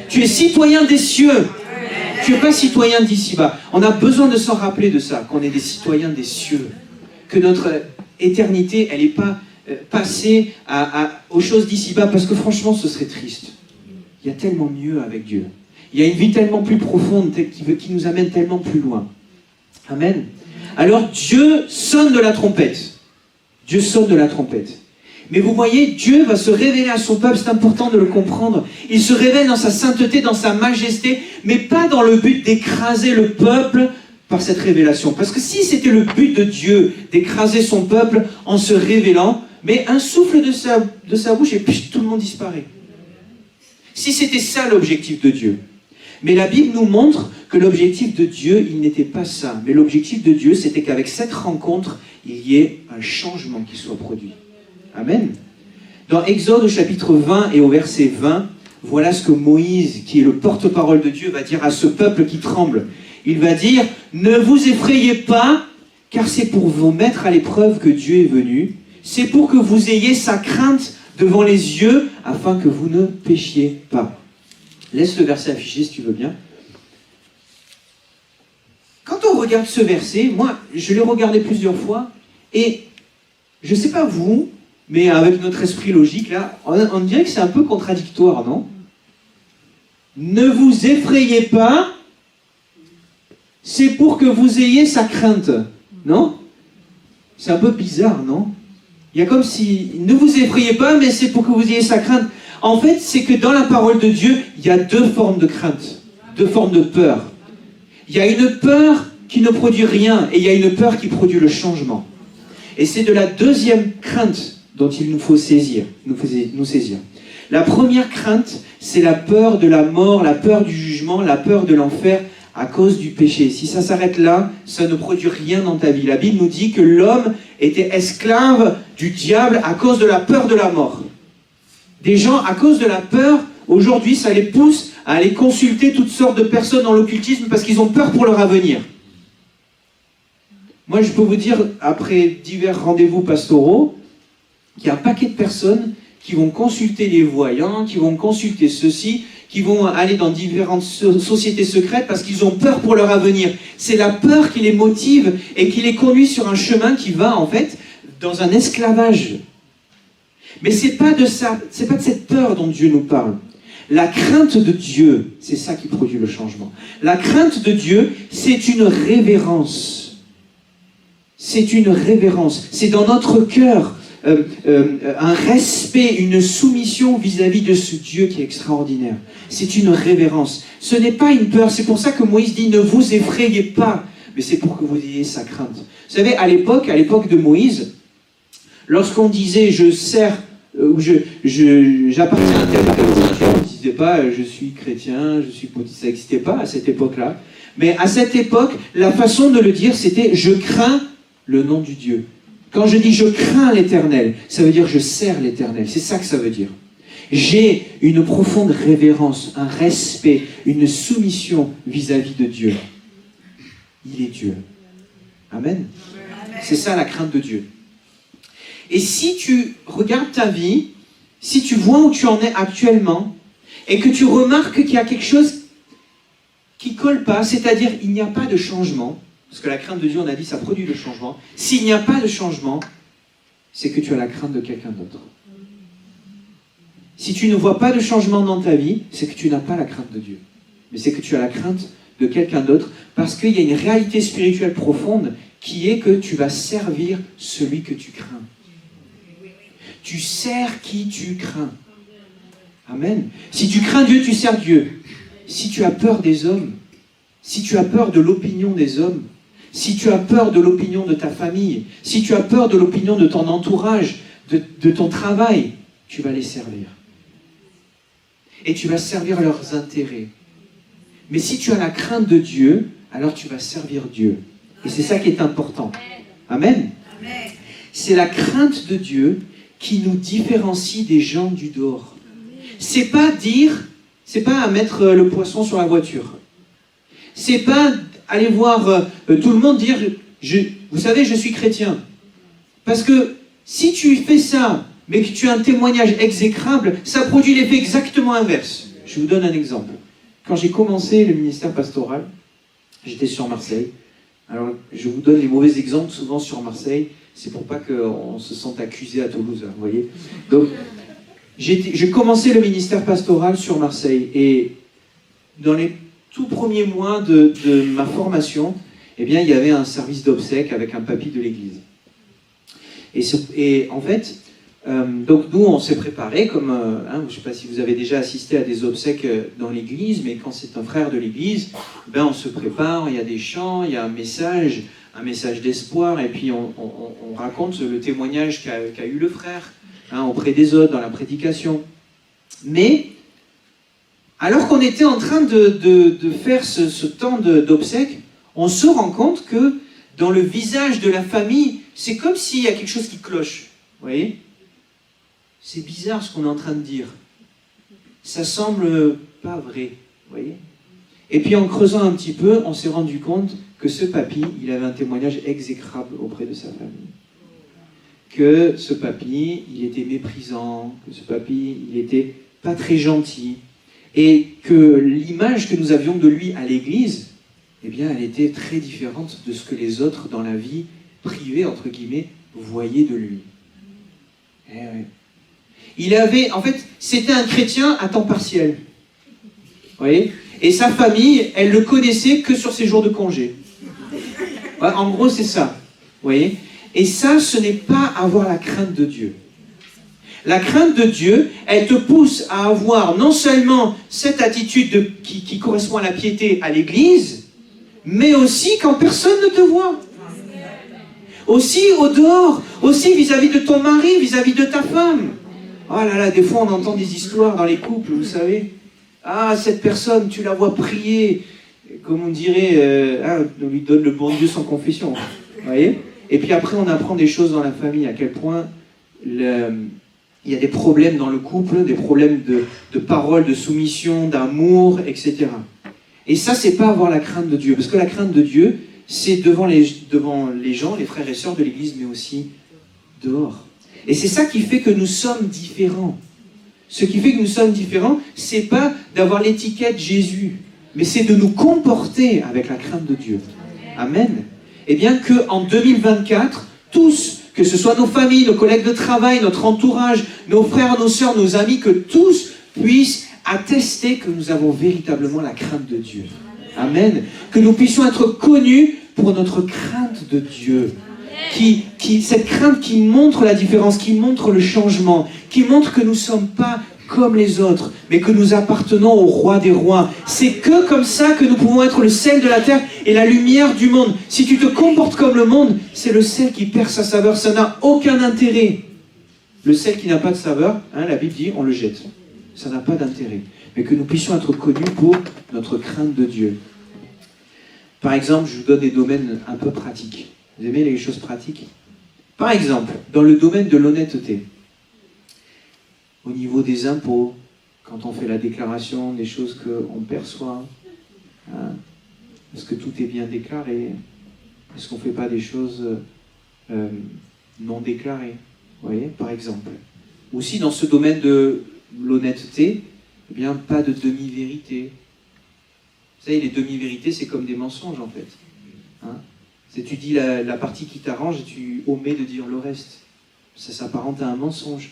Tu es citoyen des cieux. Tu n'es pas citoyen d'ici-bas. On a besoin de s'en rappeler de ça, qu'on est des citoyens des cieux. Que notre éternité, elle n'est pas passée aux choses d'ici-bas, parce que franchement, ce serait triste. Il y a tellement mieux avec Dieu. Il y a une vie tellement plus profonde, qui nous amène tellement plus loin. Amen. Alors Dieu sonne de la trompette. Dieu sonne de la trompette. Mais vous voyez, Dieu va se révéler à son peuple, c'est important de le comprendre. Il se révèle dans sa sainteté, dans sa majesté, mais pas dans le but d'écraser le peuple par cette révélation. Parce que si c'était le but de Dieu, d'écraser son peuple en se révélant, mais un souffle de sa bouche et puis tout le monde disparaît. Si c'était ça l'objectif de Dieu. Mais la Bible nous montre que l'objectif de Dieu, il n'était pas ça. Mais l'objectif de Dieu, c'était qu'avec cette rencontre, il y ait un changement qui soit produit. Amen. Dans Exode au chapitre 20 et au verset 20, voilà ce que Moïse, qui est le porte-parole de Dieu, va dire à ce peuple qui tremble. Il va dire, ne vous effrayez pas, car c'est pour vous mettre à l'épreuve que Dieu est venu. C'est pour que vous ayez sa crainte devant les yeux, afin que vous ne péchiez pas. Laisse le verset affiché si tu veux bien. Quand on regarde ce verset, moi, je l'ai regardé plusieurs fois, et je ne sais pas vous, mais avec notre esprit logique, là, on dirait que c'est un peu contradictoire, non? Ne vous effrayez pas, c'est pour que vous ayez sa crainte, non? C'est un peu bizarre, non? Il y a comme si, ne vous effrayez pas, mais c'est pour que vous ayez sa crainte. En fait, c'est que dans la parole de Dieu, il y a deux formes de crainte, deux formes de peur. Il y a une peur qui ne produit rien, et il y a une peur qui produit le changement. Et c'est de la deuxième crainte dont il nous faut nous saisir. La première crainte, c'est la peur de la mort, la peur du jugement, la peur de l'enfer à cause du péché. Si ça s'arrête là, ça ne produit rien dans ta vie. La Bible nous dit que l'homme était esclave du diable à cause de la peur de la mort. Des gens, à cause de la peur, aujourd'hui, ça les pousse à aller consulter toutes sortes de personnes dans l'occultisme parce qu'ils ont peur pour leur avenir. Moi, je peux vous dire, après divers rendez-vous pastoraux, qu'il y a un paquet de personnes qui vont consulter les voyants, qui vont consulter ceci, qui vont aller dans différentes sociétés secrètes parce qu'ils ont peur pour leur avenir. C'est la peur qui les motive et qui les conduit sur un chemin qui va, en fait, dans un esclavage. Mais c'est pas de ça, c'est pas de cette peur dont Dieu nous parle. La crainte de Dieu, c'est ça qui produit le changement. La crainte de Dieu, c'est une révérence. C'est une révérence. C'est dans notre cœur un respect, une soumission vis-à-vis de ce Dieu qui est extraordinaire. C'est une révérence. Ce n'est pas une peur. C'est pour ça que Moïse dit « Ne vous effrayez pas ». Mais c'est pour que vous ayez sa crainte. Vous savez, à l'époque de Moïse, lorsqu'on disait « Je sers » ou j'appartiens à tel religion, on ne disait pas « Je suis chrétien, je suis bouddhiste ». Ça n'existait pas à cette époque-là. Mais à cette époque, la façon de le dire, c'était « Je crains le nom du Dieu ». Quand je dis « je crains l'Éternel », ça veut dire « je sers l'Éternel ». C'est ça que ça veut dire. J'ai une profonde révérence, un respect, une soumission vis-à-vis de Dieu. Il est Dieu. Amen. C'est ça la crainte de Dieu. Et si tu regardes ta vie, si tu vois où tu en es actuellement, et que tu remarques qu'il y a quelque chose qui ne colle pas, c'est-à-dire il n'y a pas de changement, parce que la crainte de Dieu, on a dit, ça produit le changement. S'il n'y a pas de changement, c'est que tu as la crainte de quelqu'un d'autre. Si tu ne vois pas de changement dans ta vie, c'est que tu n'as pas la crainte de Dieu. Mais c'est que tu as la crainte de quelqu'un d'autre, parce qu'il y a une réalité spirituelle profonde qui est que tu vas servir celui que tu crains. Tu sers qui tu crains. Amen. Si tu crains Dieu, tu sers Dieu. Si tu as peur des hommes, si tu as peur de l'opinion des hommes, si tu as peur de l'opinion de ta famille, si tu as peur de l'opinion de ton entourage, de ton travail, tu vas les servir. Et tu vas servir leurs intérêts. Mais si tu as la crainte de Dieu, alors tu vas servir Dieu. Et c'est ça qui est important. Amen. C'est la crainte de Dieu qui nous différencie des gens du dehors. C'est pas à mettre le poisson sur la voiture. C'est pas aller voir tout le monde dire vous savez, je suis chrétien. Parce que si tu fais ça, mais que tu as un témoignage exécrable, ça produit l'effet exactement inverse. Je vous donne un exemple. Quand j'ai commencé le ministère pastoral, j'étais sur Marseille. Alors, je vous donne les mauvais exemples souvent sur Marseille. C'est pour pas qu'on se sente accusé à Toulouse, vous voyez. Donc, j'ai commencé le ministère pastoral sur Marseille. Et dans les tout premiers mois de ma formation, eh bien, il y avait un service d'obsèques avec un papy de l'église. Et en fait, donc nous, on s'est préparé comme... je ne sais pas si vous avez déjà assisté à des obsèques dans l'église, mais quand c'est un frère de l'église, ben, on se prépare, il y a des chants, il y a un message d'espoir, et puis on raconte le témoignage qu'a eu le frère auprès des autres, dans la prédication. Mais, alors qu'on était en train de faire ce temps d'obsèques, on se rend compte que dans le visage de la famille, c'est comme s'il y a quelque chose qui cloche. Vous voyez ? C'est bizarre ce qu'on est en train de dire. Ça semble pas vrai. Vous voyez ? Et puis en creusant un petit peu, on s'est rendu compte que ce papy, il avait un témoignage exécrable auprès de sa famille. Que ce papy, il était méprisant, que ce papy, il était pas très gentil. Et que l'image que nous avions de lui à l'église, eh bien, elle était très différente de ce que les autres, dans la vie privée, entre guillemets, voyaient de lui. Eh ouais. Il avait, en fait, c'était un chrétien à temps partiel. Vous voyez ? Et sa famille, elle le connaissait que sur ses jours de congé. Ouais, en gros, c'est ça. Vous voyez ? Et ça, ce n'est pas avoir la crainte de Dieu. La crainte de Dieu, elle te pousse à avoir non seulement cette attitude qui correspond à la piété à l'église, mais aussi quand personne ne te voit. Aussi au dehors, aussi vis-à-vis de ton mari, vis-à-vis de ta femme. Oh là là, des fois on entend des histoires dans les couples, vous savez. Ah, cette personne, tu la vois prier, comme on dirait, on lui donne le bon Dieu sans confession. Vous voyez ? Et puis après, on apprend des choses dans la famille, à quel point il y a des problèmes dans le couple, des problèmes de parole, de soumission, d'amour, etc. Et ça, c'est pas avoir la crainte de Dieu. Parce que la crainte de Dieu, c'est devant les gens, les frères et sœurs de l'Église, mais aussi dehors. Et c'est ça qui fait que nous sommes différents. Ce qui fait que nous sommes différents, c'est pas d'avoir l'étiquette Jésus, mais c'est de nous comporter avec la crainte de Dieu. Amen. Et bien qu'en 2024, tous, que ce soit nos familles, nos collègues de travail, notre entourage, nos frères, nos sœurs, nos amis, que tous puissent attester que nous avons véritablement la crainte de Dieu. Amen. Que nous puissions être connus pour notre crainte de Dieu. Cette crainte qui montre la différence, qui montre le changement, qui montre que nous ne sommes pas comme les autres, mais que nous appartenons au roi des rois. C'est que comme ça que nous pouvons être le sel de la terre et la lumière du monde. Si tu te comportes comme le monde, c'est le sel qui perd sa saveur. Ça n'a aucun intérêt. Le sel qui n'a pas de saveur, la Bible dit, on le jette. Ça n'a pas d'intérêt. Mais que nous puissions être connus pour notre crainte de Dieu. Par exemple, je vous donne des domaines un peu pratiques. Vous aimez les choses pratiques? Par exemple, dans le domaine de l'honnêteté, au niveau des impôts, quand on fait la déclaration des choses qu'on perçoit, est-ce que tout est bien déclaré? Est-ce qu'on ne fait pas des choses non déclarées? Vous voyez, par exemple. Aussi, dans ce domaine de l'honnêteté, eh bien, pas de demi-vérité. Vous savez, les demi-vérités, c'est comme des mensonges, en fait. C'est tu dis la partie qui t'arrange et tu omets de dire le reste. Ça s'apparente à un mensonge.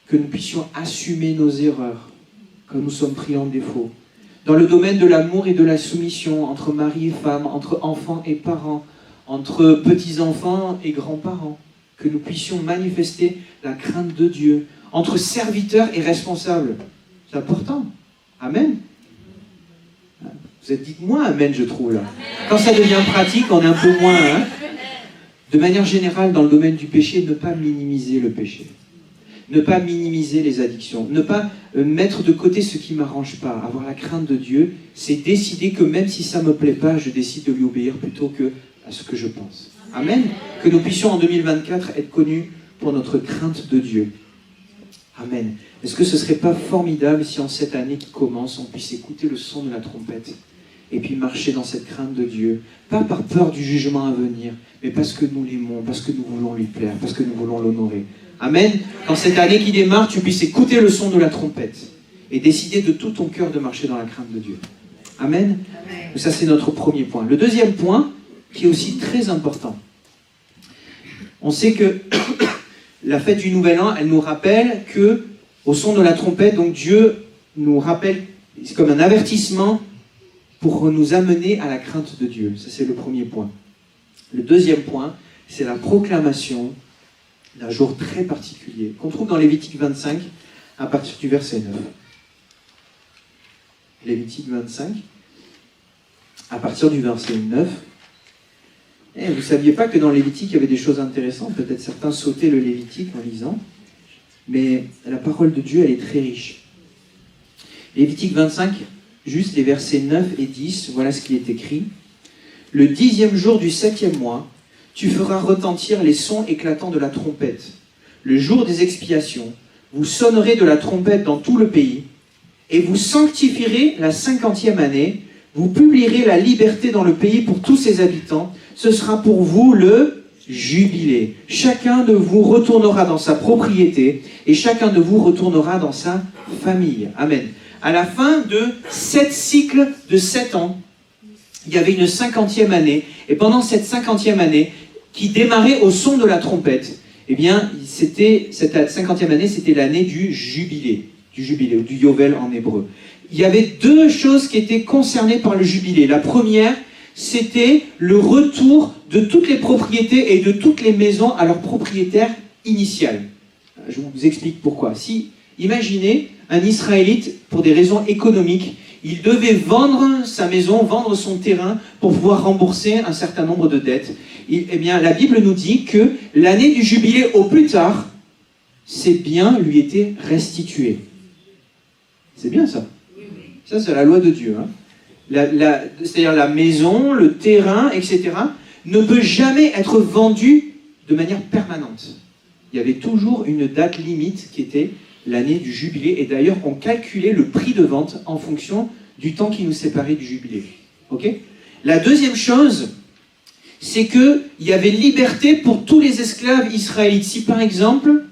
Que nous puissions assumer nos erreurs quand nous sommes pris en défaut. Dans le domaine de l'amour et de la soumission, entre mari et femme, entre enfants et parents, entre petits-enfants et grands-parents, que nous puissions manifester la crainte de Dieu, entre serviteurs et responsables. C'est important. Amen. Vous êtes dites-moi amen, je trouve, là. Quand ça devient pratique, on est un peu moins. De manière générale, dans le domaine du péché, ne pas minimiser le péché. Ne pas minimiser les addictions. Ne pas mettre de côté ce qui ne m'arrange pas. Avoir la crainte de Dieu, c'est décider que même si ça ne me plaît pas, je décide de lui obéir plutôt que à ce que je pense. Amen. Que nous puissions en 2024 être connus pour notre crainte de Dieu. Amen. Est-ce que ce ne serait pas formidable si en cette année qui commence, on puisse écouter le son de la trompette et puis marcher dans cette crainte de Dieu, pas par peur du jugement à venir, mais parce que nous l'aimons, parce que nous voulons lui plaire, parce que nous voulons l'honorer. Amen. Quand cette année qui démarre, tu puisses écouter le son de la trompette et décider de tout ton cœur de marcher dans la crainte de Dieu. Amen. Amen. Ça, c'est notre premier point. Le deuxième point, qui est aussi très important. On sait que la fête du Nouvel An, elle nous rappelle que, au son de la trompette, donc Dieu nous rappelle, c'est comme un avertissement pour nous amener à la crainte de Dieu. Ça, c'est le premier point. Le deuxième point, c'est la proclamation d'un jour très particulier, qu'on trouve dans Lévitique 25, à partir du verset 9. Lévitique 25, à partir du verset 9. Et vous ne saviez pas que dans Lévitique, il y avait des choses intéressantes. Peut-être certains sautaient le Lévitique en lisant. Mais la parole de Dieu, elle est très riche. Lévitique 25, juste les versets 9 et 10, voilà ce qui est écrit. Le 10e jour du 7e mois, tu feras retentir les sons éclatants de la trompette. Le jour des expiations, vous sonnerez de la trompette dans tout le pays, et vous sanctifierez la 50e année, vous publierez la liberté dans le pays pour tous ses habitants. Ce sera pour vous le jubilé. Chacun de vous retournera dans sa propriété, et chacun de vous retournera dans sa famille. Amen. À la fin de 7 cycles de 7 ans, il y avait une 50e année, et pendant cette 50e année, qui démarrait au son de la trompette, eh bien, cette 50e année, c'était l'année du jubilé, ou du yovel en hébreu. Il y avait deux choses qui étaient concernées par le jubilé. La première, c'était le retour de toutes les propriétés et de toutes les maisons à leur propriétaire initial. Je vous explique pourquoi. Si, imaginez un Israélite, pour des raisons économiques, il devait vendre sa maison, vendre son terrain pour pouvoir rembourser un certain nombre de dettes. Eh bien, la Bible nous dit que l'année du jubilé au plus tard, ces biens lui étaient restitués. C'est bien ça. Ça, c'est la loi de Dieu. C'est-à-dire la maison, le terrain, etc., ne peut jamais être vendu de manière permanente. Il y avait toujours une date limite qui était l'année du jubilé. Et d'ailleurs, on calculait le prix de vente en fonction du temps qui nous séparait du jubilé. Okay ? La deuxième chose, c'est qu'il y avait liberté pour tous les esclaves israélites. Si par exemple,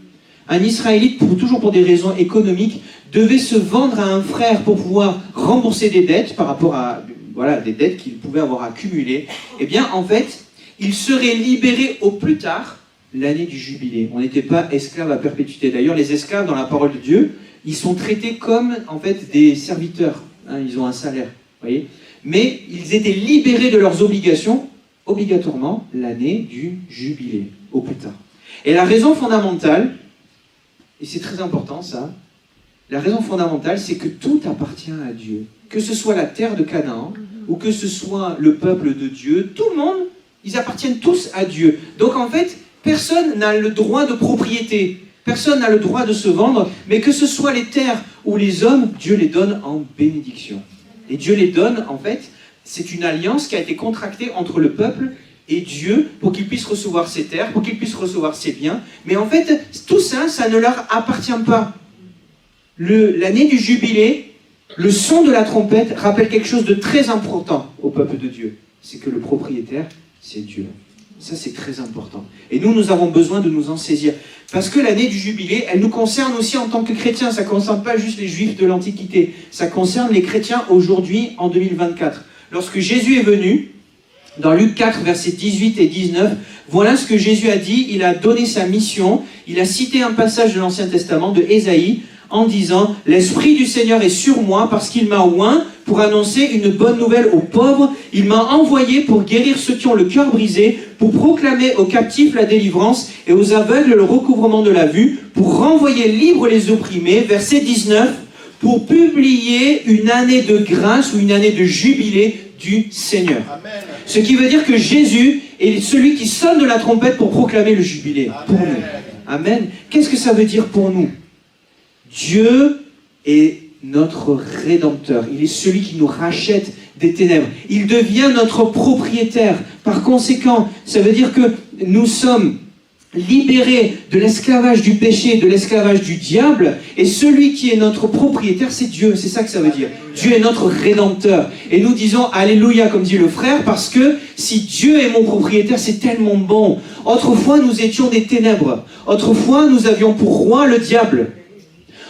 un Israélite, toujours pour des raisons économiques, devait se vendre à un frère pour pouvoir rembourser des dettes par rapport à des dettes qu'il pouvait avoir accumulées, eh bien en fait, il serait libéré au plus tard l'année du jubilé. On n'était pas esclave à perpétuité. D'ailleurs, les esclaves dans la parole de Dieu, ils sont traités comme en fait des serviteurs. Ils ont un salaire, voyez. Mais ils étaient libérés de leurs obligations obligatoirement l'année du jubilé, au plus tard. Et la raison fondamentale, et c'est très important ça, la raison fondamentale, c'est que tout appartient à Dieu. Que ce soit la terre de Canaan, ou que ce soit le peuple de Dieu, tout le monde, ils appartiennent tous à Dieu. Donc en fait, personne n'a le droit de propriété, personne n'a le droit de se vendre, mais que ce soit les terres ou les hommes, Dieu les donne en bénédiction. Et Dieu les donne, en fait, c'est une alliance qui a été contractée entre le peuple et Dieu pour qu'ils puissent recevoir ses terres, pour qu'ils puissent recevoir ses biens. Mais en fait, tout ça, ça ne leur appartient pas. L'année du jubilé, le son de la trompette rappelle quelque chose de très important au peuple de Dieu. C'est que le propriétaire, c'est Dieu. Ça, c'est très important. Et nous avons besoin de nous en saisir. Parce que l'année du jubilé, elle nous concerne aussi en tant que chrétiens. Ça ne concerne pas juste les juifs de l'Antiquité. Ça concerne les chrétiens aujourd'hui, en 2024. Lorsque Jésus est venu, dans Luc 4, versets 18 et 19, voilà ce que Jésus a dit. Il a donné sa mission. Il a cité un passage de l'Ancien Testament, de Ésaïe, en disant « L'Esprit du Seigneur est sur moi parce qu'il m'a oint pour annoncer une bonne nouvelle aux pauvres. Il m'a envoyé pour guérir ceux qui ont le cœur brisé, pour proclamer aux captifs la délivrance et aux aveugles le recouvrement de la vue, pour renvoyer libres les opprimés. » Verset 19, pour publier une année de grâce ou une année de jubilé du Seigneur. Amen. Ce qui veut dire que Jésus est celui qui sonne de la trompette pour proclamer le jubilé pour nous. Amen. Qu'est-ce que ça veut dire pour nous? Dieu est notre Rédempteur. Il est celui qui nous rachète des ténèbres. Il devient notre propriétaire. Par conséquent, ça veut dire que nous sommes libérés de l'esclavage du péché, de l'esclavage du diable, et celui qui est notre propriétaire, c'est Dieu. C'est ça que ça veut dire. Dieu est notre Rédempteur. Et nous disons Alléluia, comme dit le frère, parce que si Dieu est mon propriétaire, c'est tellement bon. Autrefois, nous étions des ténèbres. Autrefois, nous avions pour roi le diable.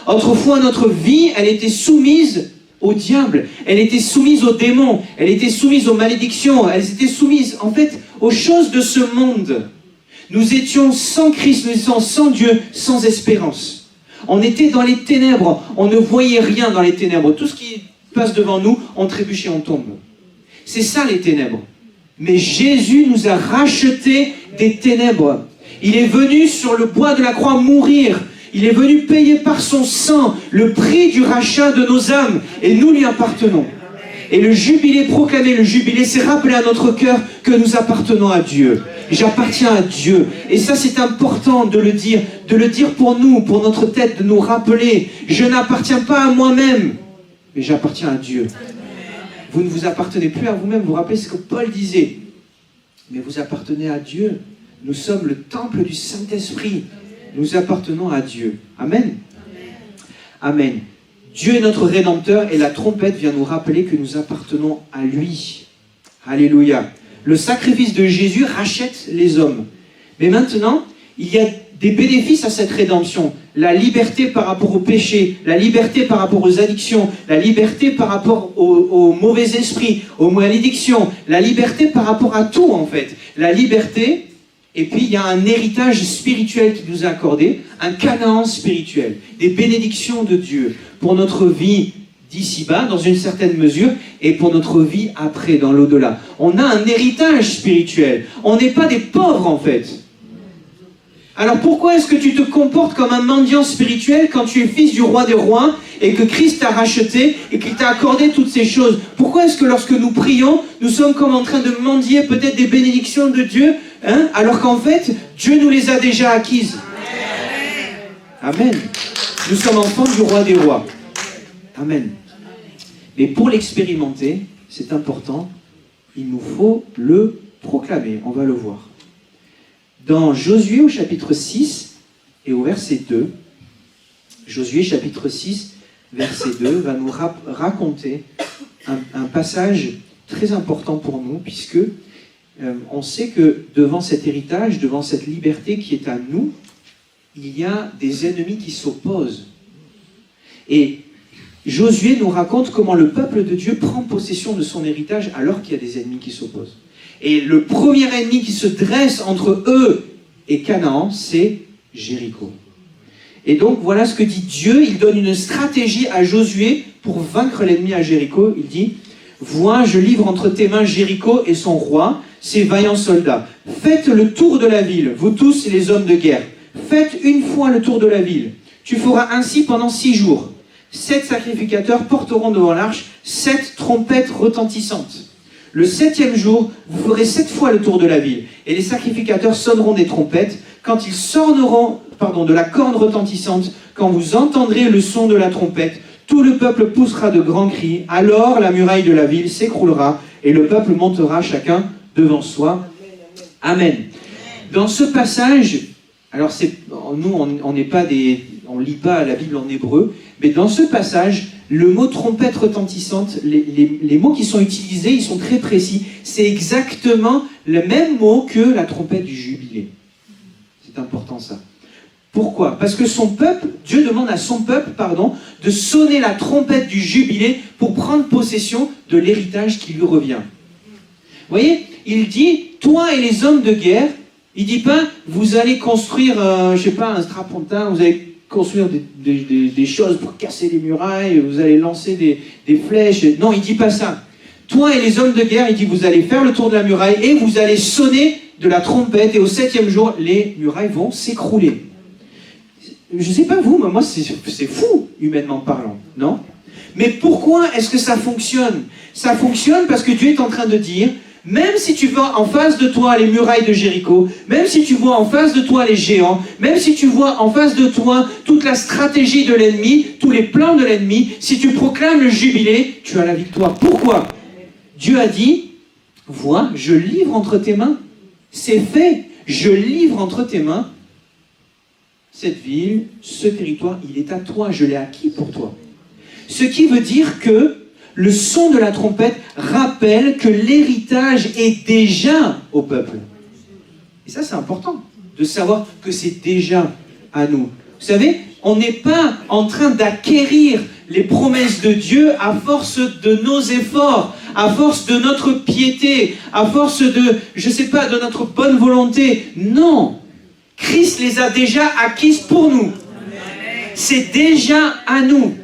Autrefois, notre vie, elle était soumise au diable. Elle était soumise aux démons. Elle était soumise aux malédictions. Elle était soumise, en fait, aux choses de ce monde. Nous étions sans Christ, nous étions sans Dieu, sans espérance. On était dans les ténèbres. On ne voyait rien dans les ténèbres. Tout ce qui passe devant nous, on trébuche et on tombe. C'est ça, les ténèbres. Mais Jésus nous a rachetés des ténèbres. Il est venu sur le bois de la croix mourir. Il est venu payer par son sang le prix du rachat de nos âmes. Et nous lui appartenons. Et le jubilé, proclamer le jubilé, c'est rappeler à notre cœur que nous appartenons à Dieu. J'appartiens à Dieu. Et ça, c'est important de le dire pour nous, pour notre tête, de nous rappeler. Je n'appartiens pas à moi-même, mais j'appartiens à Dieu. Vous ne vous appartenez plus à vous-même. Vous vous rappelez ce que Paul disait. Mais vous appartenez à Dieu. Nous sommes le temple du Saint-Esprit. Nous appartenons à Dieu. Amen. Amen. Dieu est notre Rédempteur et la trompette vient nous rappeler que nous appartenons à lui. Alléluia. Le sacrifice de Jésus rachète les hommes. Mais maintenant, il y a des bénéfices à cette rédemption. La liberté par rapport au péché, la liberté par rapport aux addictions, la liberté par rapport aux mauvais esprits, aux malédictions, la liberté par rapport à tout en fait. La liberté, et puis il y a un héritage spirituel qui nous est accordé, un Canaan spirituel, des bénédictions de Dieu pour notre vie d'ici-bas, dans une certaine mesure, et pour notre vie après, dans l'au-delà. On a un héritage spirituel. On n'est pas des pauvres, en fait. Alors pourquoi est-ce que tu te comportes comme un mendiant spirituel quand tu es fils du roi des rois et que Christ t'a racheté et qu'il t'a accordé toutes ces choses? Pourquoi est-ce que lorsque nous prions, nous sommes comme en train de mendier peut-être des bénédictions de Dieu, alors qu'en fait, Dieu nous les a déjà acquises? Amen. Nous sommes enfants du roi des rois. Amen. Mais pour l'expérimenter, c'est important, il nous faut le proclamer. On va le voir. Dans Josué au chapitre 6 et au verset 2, Josué chapitre 6, verset 2, va nous raconter un passage très important pour nous, puisque on sait que devant cet héritage, devant cette liberté qui est à nous, il y a des ennemis qui s'opposent. Et Josué nous raconte comment le peuple de Dieu prend possession de son héritage alors qu'il y a des ennemis qui s'opposent. Et le premier ennemi qui se dresse entre eux et Canaan, c'est Jéricho. Et donc voilà ce que dit Dieu. Il donne une stratégie à Josué pour vaincre l'ennemi à Jéricho. Il dit: vois, je livre entre tes mains Jéricho et son roi, ses vaillants soldats. Faites le tour de la ville, vous tous les hommes de guerre. Faites une fois le tour de la ville. Tu feras ainsi pendant 6 jours. 7 sacrificateurs porteront devant l'arche 7 trompettes retentissantes. Le 7e jour, vous ferez 7 fois le tour de la ville, et les sacrificateurs sonneront des trompettes. Quand ils sonneront de la corne retentissante, quand vous entendrez le son de la trompette, tout le peuple poussera de grands cris. Alors la muraille de la ville s'écroulera, et le peuple montera chacun devant soi. Amen. Dans ce passage, alors nous on n'est pas on lit pas la Bible en hébreu, mais dans ce passage, le mot trompette retentissante, les mots qui sont utilisés, ils sont très précis. C'est exactement le même mot que la trompette du jubilé. C'est important ça. Pourquoi? Parce que Dieu demande à son peuple, de sonner la trompette du jubilé pour prendre possession de l'héritage qui lui revient. Vous voyez, il dit, toi et les hommes de guerre, il ne dit pas, vous allez construire, un strapontin, vous allez construire des choses pour casser les murailles, vous allez lancer des flèches. Non, il ne dit pas ça. Toi et les hommes de guerre, il dit, vous allez faire le tour de la muraille et vous allez sonner de la trompette, et au 7e jour, les murailles vont s'écrouler. Je ne sais pas vous, mais moi c'est fou, humainement parlant, non? Mais pourquoi est-ce que ça fonctionne? Ça fonctionne parce que Dieu est en train de dire, même si tu vois en face de toi les murailles de Jéricho, même si tu vois en face de toi les géants, même si tu vois en face de toi toute la stratégie de l'ennemi, tous les plans de l'ennemi, si tu proclames le jubilé, tu as la victoire. Pourquoi? Dieu a dit, vois, je livre entre tes mains. C'est fait, je livre entre tes mains cette ville, ce territoire, il est à toi, je l'ai acquis pour toi. Ce qui veut dire que le son de la trompette rappelle que l'héritage est déjà au peuple. Et ça, c'est important, de savoir que c'est déjà à nous. Vous savez, on n'est pas en train d'acquérir les promesses de Dieu à force de nos efforts, à force de notre piété, à force de, de notre bonne volonté. Non, Christ les a déjà acquises pour nous. C'est déjà à nous.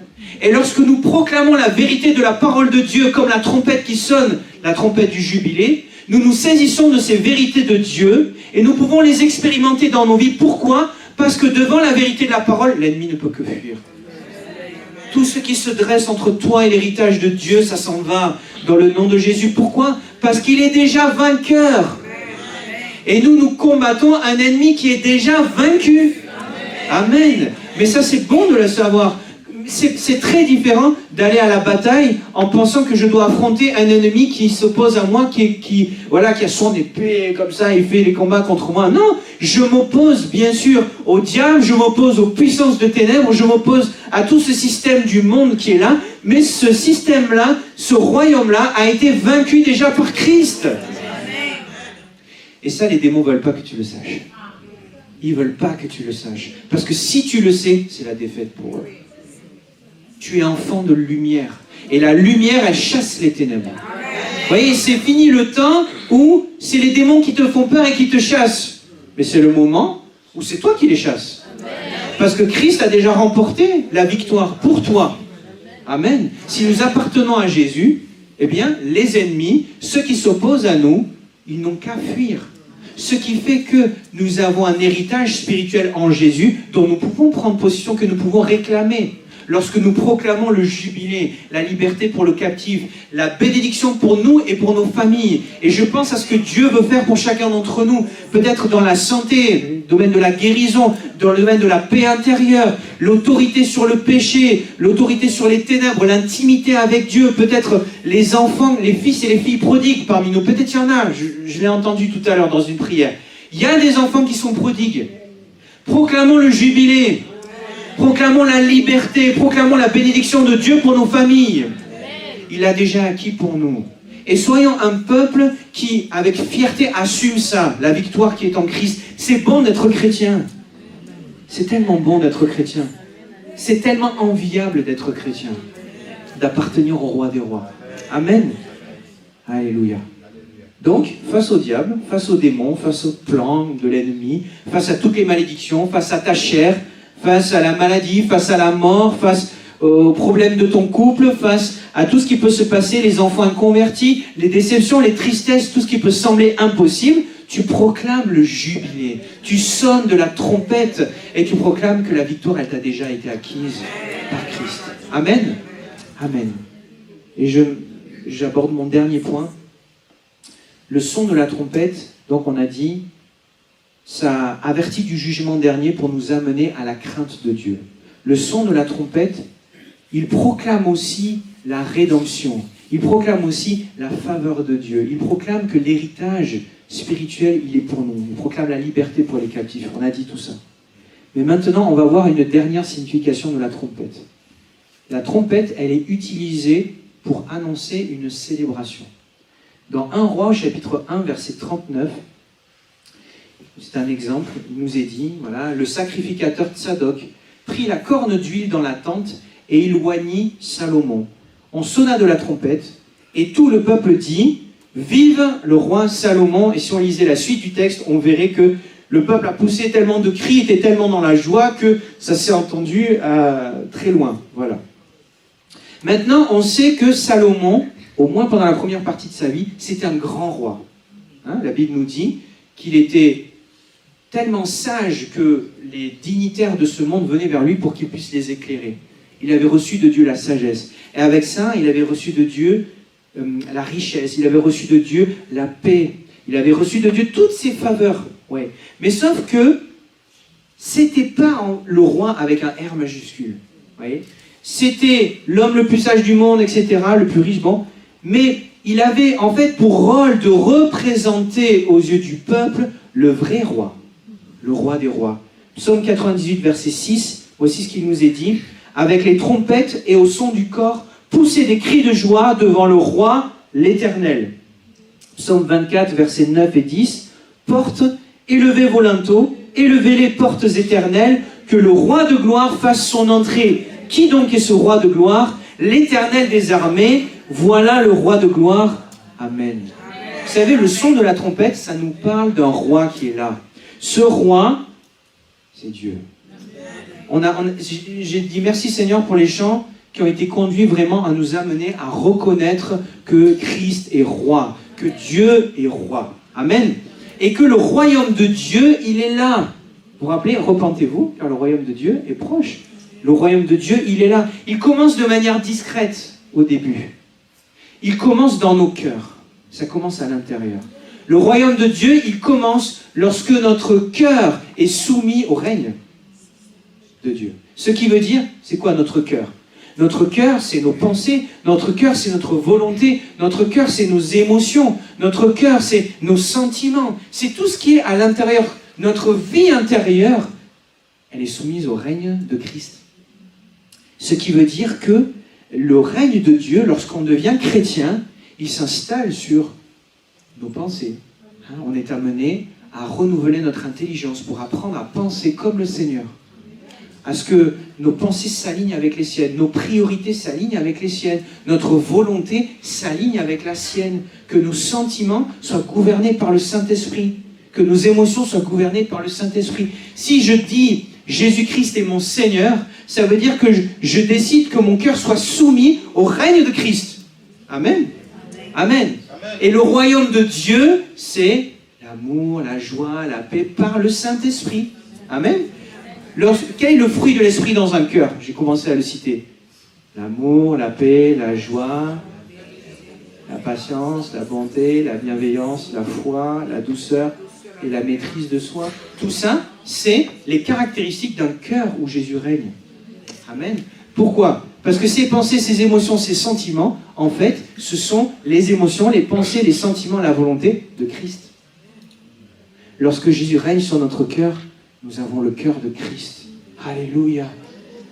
Et lorsque nous proclamons la vérité de la parole de Dieu, comme la trompette qui sonne, la trompette du jubilé, nous nous saisissons de ces vérités de Dieu et nous pouvons les expérimenter dans nos vies. Pourquoi? Parce que devant la vérité de la parole, l'ennemi ne peut que fuir. Tout ce qui se dresse entre toi et l'héritage de Dieu, ça s'en va dans le nom de Jésus. Pourquoi? Parce qu'il est déjà vainqueur. Et nous combattons un ennemi qui est déjà vaincu. Amen. Mais ça, c'est bon de le savoir. C'est très différent d'aller à la bataille en pensant que je dois affronter un ennemi qui s'oppose à moi, qui a son épée comme ça, il fait les combats contre moi. Non, je m'oppose bien sûr au diable, je m'oppose aux puissances de ténèbres, je m'oppose à tout ce système du monde qui est là, mais ce système-là, ce royaume-là a été vaincu déjà par Christ. Et ça, les démons ne veulent pas que tu le saches. Ils ne veulent pas que tu le saches. Parce que si tu le sais, c'est la défaite pour eux. Tu es enfant de lumière. Et la lumière, elle chasse les ténèbres. Vous voyez, c'est fini le temps où c'est les démons qui te font peur et qui te chassent. Mais c'est le moment où c'est toi qui les chasses. Parce que Christ a déjà remporté la victoire pour toi. Amen. Si nous appartenons à Jésus, eh bien, les ennemis, ceux qui s'opposent à nous, ils n'ont qu'à fuir. Ce qui fait que nous avons un héritage spirituel en Jésus dont nous pouvons prendre possession, que nous pouvons réclamer. Lorsque nous proclamons le jubilé, la liberté pour le captif, la bénédiction pour nous et pour nos familles. Et je pense à ce que Dieu veut faire pour chacun d'entre nous. Peut-être dans la santé, le domaine de la guérison, dans le domaine de la paix intérieure, l'autorité sur le péché, l'autorité sur les ténèbres, l'intimité avec Dieu. Peut-être les enfants, les fils et les filles prodigues parmi nous. Peut-être il y en a, je l'ai entendu tout à l'heure dans une prière. Il y a des enfants qui sont prodigues. Proclamons le jubilé. Proclamons la liberté, proclamons la bénédiction de Dieu pour nos familles. Il a déjà acquis pour nous. Et soyons un peuple qui, avec fierté, assume ça, la victoire qui est en Christ. C'est bon d'être chrétien. C'est tellement bon d'être chrétien. C'est tellement enviable d'être chrétien, d'appartenir au roi des rois. Amen. Alléluia. Donc, face au diable, face aux démons, face au plan de l'ennemi, face à toutes les malédictions, face à ta chair, face à la maladie, face à la mort, face aux problèmes de ton couple, face à tout ce qui peut se passer, les enfants inconvertis, les déceptions, les tristesses, tout ce qui peut sembler impossible, tu proclames le jubilé. Tu sonnes de la trompette et tu proclames que la victoire, elle t'a déjà été acquise par Christ. Amen. Amen. Et j'aborde mon dernier point. Le son de la trompette, donc on a dit, ça avertit du jugement dernier pour nous amener à la crainte de Dieu. Le son de la trompette, il proclame aussi la rédemption. Il proclame aussi la faveur de Dieu. Il proclame que l'héritage spirituel, il est pour nous. Il proclame la liberté pour les captifs. On a dit tout ça. Mais maintenant, on va voir une dernière signification de la trompette. La trompette, elle est utilisée pour annoncer une célébration. Dans 1 Roi, chapitre 1, verset 39, c'est un exemple, il nous est dit, voilà, le sacrificateur Tsadok prit la corne d'huile dans la tente et il oignit Salomon. On sonna de la trompette et tout le peuple dit « Vive le roi Salomon !» Et si on lisait la suite du texte, on verrait que le peuple a poussé tellement de cris, était tellement dans la joie que ça s'est entendu très loin. Voilà. Maintenant, on sait que Salomon, au moins pendant la première partie de sa vie, c'était un grand roi. Hein, la Bible nous dit qu'il était tellement sage que les dignitaires de ce monde venaient vers lui pour qu'il puisse les éclairer. Il avait reçu de Dieu la sagesse. Et avec ça, il avait reçu de Dieu la richesse. Il avait reçu de Dieu la paix. Il avait reçu de Dieu toutes ses faveurs. Ouais. Mais sauf que c'était pas le roi avec un R majuscule. Voyez, c'était l'homme le plus sage du monde, etc., le plus riche, bon. Mais il avait en fait pour rôle de représenter aux yeux du peuple le vrai roi, le roi des rois. Psaume 98, verset 6, voici ce qu'il nous est dit. Avec les trompettes et au son du corps, poussez des cris de joie devant le roi, l'Éternel. Psaume 24, versets 9 et 10. Portes, élevez vos linteaux, élevez les portes éternelles, que le roi de gloire fasse son entrée. Qui donc est ce roi de gloire? L'Éternel des armées, voilà le roi de gloire. Amen. Vous savez, le son de la trompette, ça nous parle d'un roi qui est là. Ce roi, c'est Dieu. J'ai dit merci Seigneur pour les chants qui ont été conduits vraiment à nous amener à reconnaître que Christ est roi, que Dieu est roi. Amen. Et que le royaume de Dieu, il est là. Vous vous rappelez, repentez-vous, car le royaume de Dieu est proche. Le royaume de Dieu, il est là. Il commence de manière discrète au début. Il commence dans nos cœurs. Ça commence à l'intérieur. Le royaume de Dieu, il commence lorsque notre cœur est soumis au règne de Dieu. Ce qui veut dire, c'est quoi notre cœur? Notre cœur, c'est nos pensées. Notre cœur, c'est notre volonté. Notre cœur, c'est nos émotions. Notre cœur, c'est nos sentiments. C'est tout ce qui est à l'intérieur. Notre vie intérieure, elle est soumise au règne de Christ. Ce qui veut dire que le règne de Dieu, lorsqu'on devient chrétien, il s'installe sur nos pensées. Hein, on est amené à renouveler notre intelligence pour apprendre à penser comme le Seigneur. À ce que nos pensées s'alignent avec les siennes, nos priorités s'alignent avec les siennes, notre volonté s'aligne avec la sienne, que nos sentiments soient gouvernés par le Saint-Esprit, que nos émotions soient gouvernées par le Saint-Esprit. Si je dis Jésus-Christ est mon Seigneur, ça veut dire que je décide que mon cœur soit soumis au règne de Christ. Amen. Amen. Et le royaume de Dieu, c'est l'amour, la joie, la paix par le Saint-Esprit. Amen. Quel est le fruit de l'esprit dans un cœur? J'ai commencé à le citer. L'amour, la paix, la joie, la patience, la bonté, la bienveillance, la foi, la douceur et la maîtrise de soi. Tout ça, c'est les caractéristiques d'un cœur où Jésus règne. Amen. Pourquoi? Parce que ces pensées, ces émotions, ces sentiments, en fait, ce sont les émotions, les pensées, les sentiments, la volonté de Christ. Lorsque Jésus règne sur notre cœur, nous avons le cœur de Christ. Alléluia.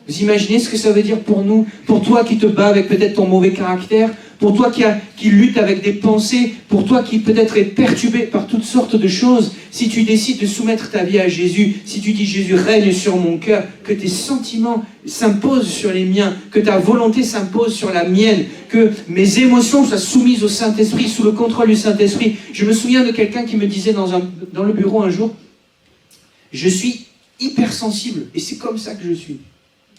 Vous imaginez ce que ça veut dire pour nous, pour toi qui te bats avec peut-être ton mauvais caractère, pour toi qui lutte avec des pensées, pour toi qui peut-être est perturbé par toutes sortes de choses, si tu décides de soumettre ta vie à Jésus, si tu dis Jésus règne sur mon cœur, que tes sentiments s'imposent sur les miens, que ta volonté s'impose sur la mienne, que mes émotions soient soumises au Saint-Esprit, sous le contrôle du Saint-Esprit. Je me souviens de quelqu'un qui me disait dans le bureau un jour, je suis hypersensible et c'est comme ça que je suis.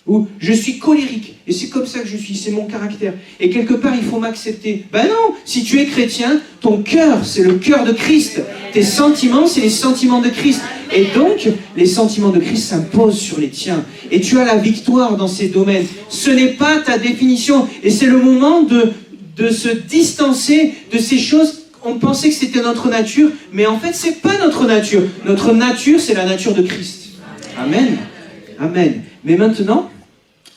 Ou je suis colérique et c'est comme ça que je suis, c'est mon caractère. Et quelque part, il faut m'accepter. Ben non, si tu es chrétien, ton cœur, c'est le cœur de Christ. Tes sentiments, c'est les sentiments de Christ. Et donc, les sentiments de Christ s'imposent sur les tiens. Et tu as la victoire dans ces domaines. Ce n'est pas ta définition. Et c'est le moment de se distancer de ces choses. On pensait que c'était notre nature, mais en fait, c'est pas notre nature. Notre nature, c'est la nature de Christ. Amen. Amen. Mais maintenant,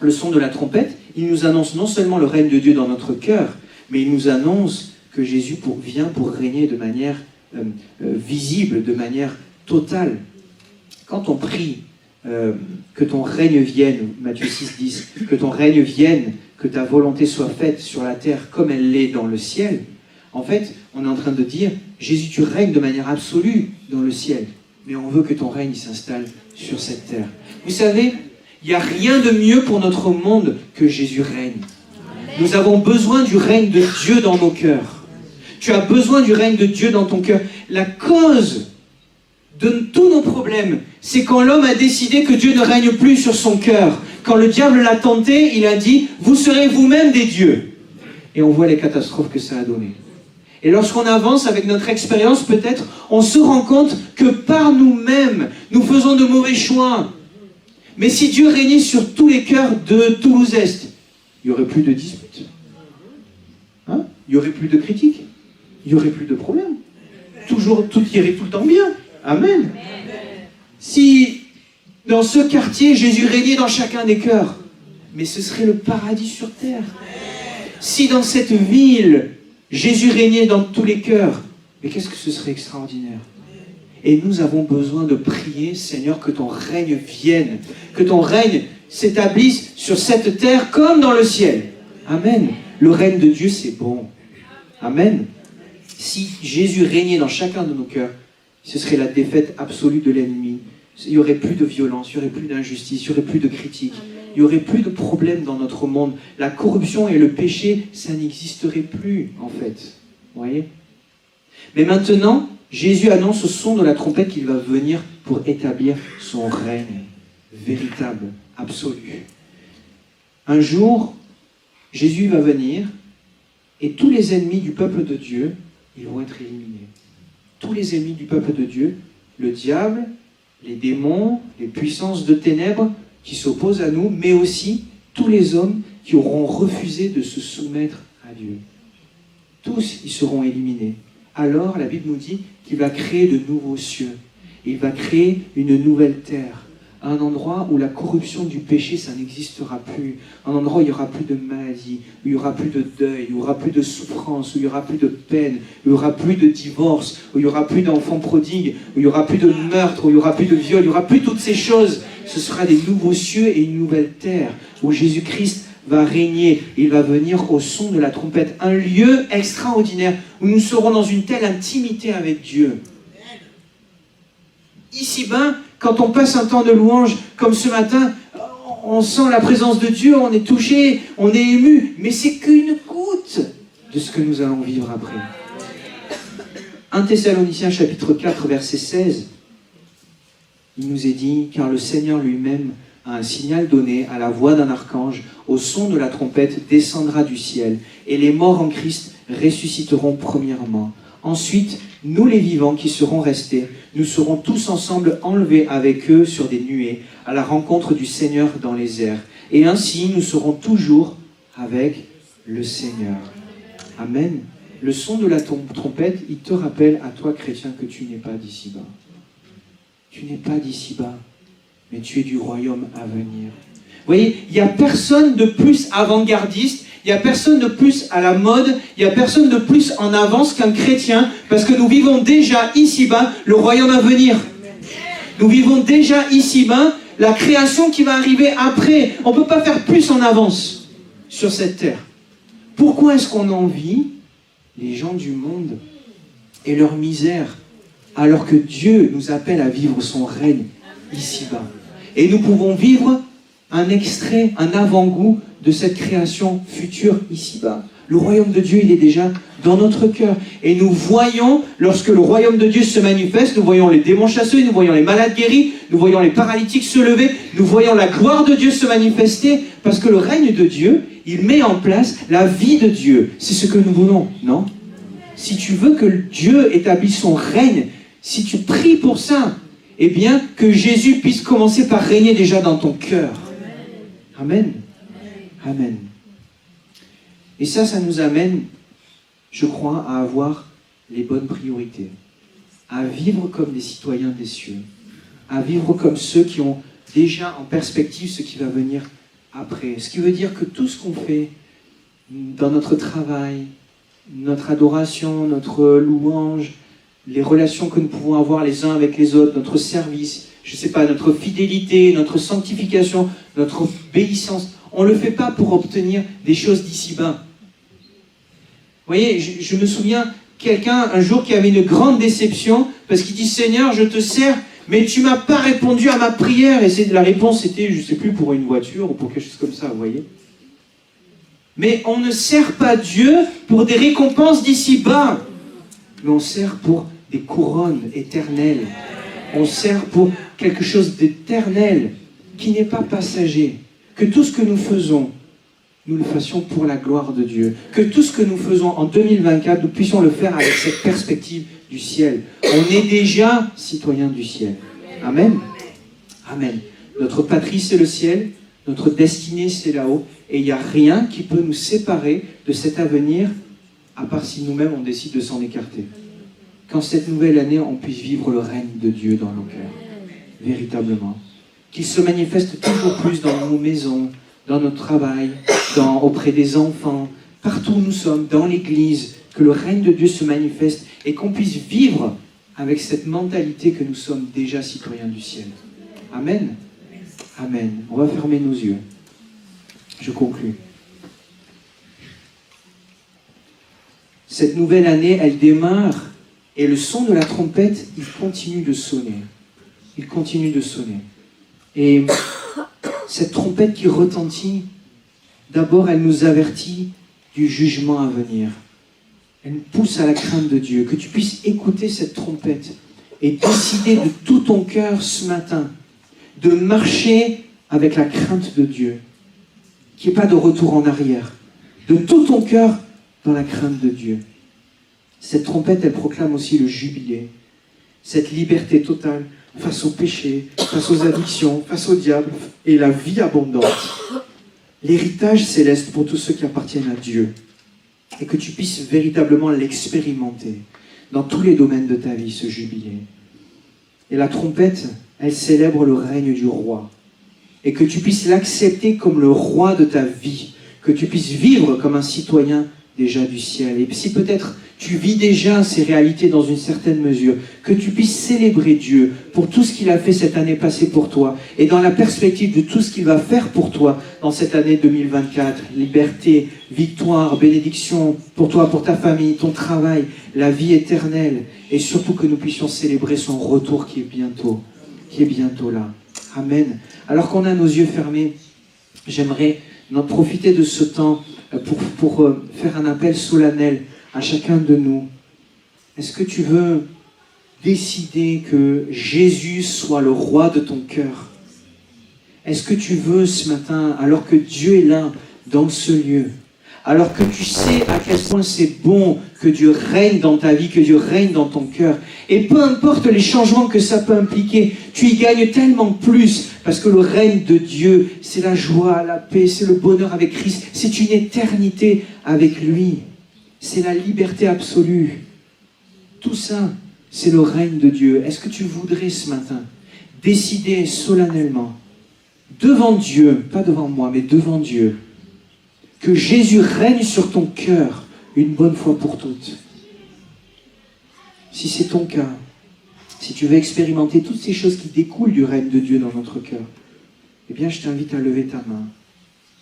le son de la trompette, il nous annonce non seulement le règne de Dieu dans notre cœur, mais il nous annonce que Jésus vient pour régner de manière visible, de manière totale. Quand on prie que ton règne vienne, Matthieu 6,10, que ton règne vienne, que ta volonté soit faite sur la terre comme elle l'est dans le ciel, en fait, on est en train de dire, Jésus, tu règnes de manière absolue dans le ciel, mais on veut que ton règne s'installe sur cette terre. Vous savez, il n'y a rien de mieux pour notre monde que Jésus règne. Nous avons besoin du règne de Dieu dans nos cœurs. Tu as besoin du règne de Dieu dans ton cœur. La cause de tous nos problèmes, c'est quand l'homme a décidé que Dieu ne règne plus sur son cœur. Quand le diable l'a tenté, il a dit « Vous serez vous-même des dieux ». Et on voit les catastrophes que ça a donné. Et lorsqu'on avance avec notre expérience, peut-être, on se rend compte que par nous-mêmes, nous faisons de mauvais choix. Mais si Dieu régnait sur tous les cœurs de Toulouse-Est, il n'y aurait plus de disputes. Hein? Il n'y aurait plus de critiques. Il n'y aurait plus de problèmes. Tout irait tout le temps bien. Amen. Si dans ce quartier, Jésus régnait dans chacun des cœurs, mais ce serait le paradis sur terre. Si dans cette ville, Jésus régnait dans tous les cœurs, mais qu'est-ce que ce serait extraordinaire. Et nous avons besoin de prier, Seigneur, que ton règne vienne, que ton règne s'établisse sur cette terre comme dans le ciel. Amen. Le règne de Dieu, c'est bon. Amen. Si Jésus régnait dans chacun de nos cœurs, ce serait la défaite absolue de l'ennemi. Il n'y aurait plus de violence, il n'y aurait plus d'injustice, il n'y aurait plus de critique, il n'y aurait plus de problèmes dans notre monde. La corruption et le péché, ça n'existerait plus, en fait. Vous voyez ? Mais maintenant, Jésus annonce au son de la trompette qu'il va venir pour établir son règne véritable, absolu. Un jour, Jésus va venir et tous les ennemis du peuple de Dieu, ils vont être éliminés. Tous les ennemis du peuple de Dieu, le diable, les démons, les puissances de ténèbres qui s'opposent à nous, mais aussi tous les hommes qui auront refusé de se soumettre à Dieu. Tous, ils seront éliminés. Alors, la Bible nous dit qu'il va créer de nouveaux cieux. Il va créer une nouvelle terre. Un endroit où la corruption du péché, ça n'existera plus. Un endroit où il n'y aura plus de maladie, où il n'y aura plus de deuil, où il n'y aura plus de souffrance, où il n'y aura plus de peine, où il n'y aura plus de divorce, où il n'y aura plus d'enfants prodigues, où il n'y aura plus de meurtre, où il n'y aura plus de viol, il n'y aura plus toutes ces choses. Ce sera des nouveaux cieux et une nouvelle terre où Jésus-Christ va régner. Il va venir au son de la trompette. Un lieu extraordinaire où nous serons dans une telle intimité avec Dieu. Ici-bas, quand on passe un temps de louange comme ce matin, on sent la présence de Dieu, on est touché, on est ému, mais c'est qu'une goutte de ce que nous allons vivre après. 1 Thessaloniciens chapitre 4 verset 16, il nous est dit, car le Seigneur lui-même a un signal donné à la voix d'un archange, au son de la trompette descendra du ciel, et les morts en Christ ressusciteront premièrement. Ensuite, nous les vivants qui serons restés, nous serons tous ensemble enlevés avec eux sur des nuées, à la rencontre du Seigneur dans les airs. Et ainsi, nous serons toujours avec le Seigneur. Amen. Le son de la trompette, il te rappelle à toi, chrétien, que tu n'es pas d'ici-bas. Tu n'es pas d'ici-bas, mais tu es du royaume à venir. Vous voyez, il n'y a personne de plus avant-gardiste, il n'y a personne de plus à la mode, il n'y a personne de plus en avance qu'un chrétien, parce que nous vivons déjà ici-bas le royaume à venir. Nous vivons déjà ici-bas la création qui va arriver après. On ne peut pas faire plus en avance sur cette terre. Pourquoi est-ce qu'on envie les gens du monde et leur misère, alors que Dieu nous appelle à vivre son règne ici-bas? Et nous pouvons vivre un extrait, un avant-goût de cette création future ici-bas. Le royaume de Dieu, il est déjà dans notre cœur. Et nous voyons, lorsque le royaume de Dieu se manifeste, nous voyons les démons chassés, nous voyons les malades guéris, nous voyons les paralytiques se lever, nous voyons la gloire de Dieu se manifester, parce que le règne de Dieu, il met en place la vie de Dieu. C'est ce que nous voulons, non? Si tu veux que Dieu établisse son règne, si tu pries pour ça, eh bien, que Jésus puisse commencer par régner déjà dans ton cœur. Amen. Amen. Et ça nous amène, je crois, à avoir les bonnes priorités, à vivre comme des citoyens des cieux, à vivre comme ceux qui ont déjà en perspective ce qui va venir après. Ce qui veut dire que tout ce qu'on fait dans notre travail, notre adoration, notre louange, les relations que nous pouvons avoir les uns avec les autres, notre service, je ne sais pas, notre fidélité, notre sanctification, notre obéissance, on ne le fait pas pour obtenir des choses d'ici-bas. Vous voyez, je me souviens, quelqu'un un jour qui avait une grande déception, parce qu'il dit « Seigneur, je te sers, mais tu ne m'as pas répondu à ma prière. » Et la réponse était, je ne sais plus, pour une voiture ou pour quelque chose comme ça, vous voyez. Mais on ne sert pas Dieu pour des récompenses d'ici-bas, mais on sert pour des couronnes éternelles. On sert pour quelque chose d'éternel, qui n'est pas passager. Que tout ce que nous faisons, nous le fassions pour la gloire de Dieu. Que tout ce que nous faisons en 2024, nous puissions le faire avec cette perspective du ciel. On est déjà citoyens du ciel. Amen. Amen. Notre patrie, c'est le ciel. Notre destinée, c'est là-haut. Et il n'y a rien qui peut nous séparer de cet avenir, à part si nous-mêmes, on décide de s'en écarter. Qu'en cette nouvelle année, on puisse vivre le règne de Dieu dans nos cœurs. Véritablement. Qu'il se manifeste toujours plus dans nos maisons, dans notre travail, auprès des enfants, partout où nous sommes, dans l'église, que le règne de Dieu se manifeste et qu'on puisse vivre avec cette mentalité que nous sommes déjà citoyens du ciel. Amen. Amen. On va fermer nos yeux. Je conclus. Cette nouvelle année, elle démarre et le son de la trompette, il continue de sonner. Il continue de sonner. Et cette trompette qui retentit, d'abord, elle nous avertit du jugement à venir. Elle nous pousse à la crainte de Dieu. Que tu puisses écouter cette trompette et décider de tout ton cœur ce matin de marcher avec la crainte de Dieu. Qu'il n'y ait pas de retour en arrière. De tout ton cœur dans la crainte de Dieu. Cette trompette, elle proclame aussi le jubilé. Cette liberté totale face au péché, face aux addictions, face au diable et la vie abondante. L'héritage céleste pour tous ceux qui appartiennent à Dieu. Et que tu puisses véritablement l'expérimenter dans tous les domaines de ta vie, ce jubilé. Et la trompette, elle célèbre le règne du roi. Et que tu puisses l'accepter comme le roi de ta vie. Que tu puisses vivre comme un citoyen déjà du ciel. Et si peut-être tu vis déjà ces réalités dans une certaine mesure, que tu puisses célébrer Dieu pour tout ce qu'il a fait cette année passée pour toi, et dans la perspective de tout ce qu'il va faire pour toi dans cette année 2024, liberté, victoire, bénédiction pour toi, pour ta famille, ton travail, la vie éternelle, et surtout que nous puissions célébrer son retour qui est bientôt là. Amen. Alors qu'on a nos yeux fermés, j'aimerais profiter de ce temps pour faire un appel solennel à chacun de nous. Est-ce que tu veux décider que Jésus soit le roi de ton cœur? Est-ce que tu veux ce matin, alors que Dieu est là, dans ce lieu, alors que tu sais à quel point c'est bon que Dieu règne dans ta vie, que Dieu règne dans ton cœur, et peu importe les changements que ça peut impliquer, tu y gagnes tellement plus, parce que le règne de Dieu, c'est la joie, la paix, c'est le bonheur avec Christ, c'est une éternité avec lui. C'est la liberté absolue. Tout ça, c'est le règne de Dieu. Est-ce que tu voudrais ce matin décider solennellement, devant Dieu, pas devant moi, mais devant Dieu, que Jésus règne sur ton cœur une bonne fois pour toutes? Si c'est ton cas, si tu veux expérimenter toutes ces choses qui découlent du règne de Dieu dans notre cœur, eh bien, je t'invite à lever ta main.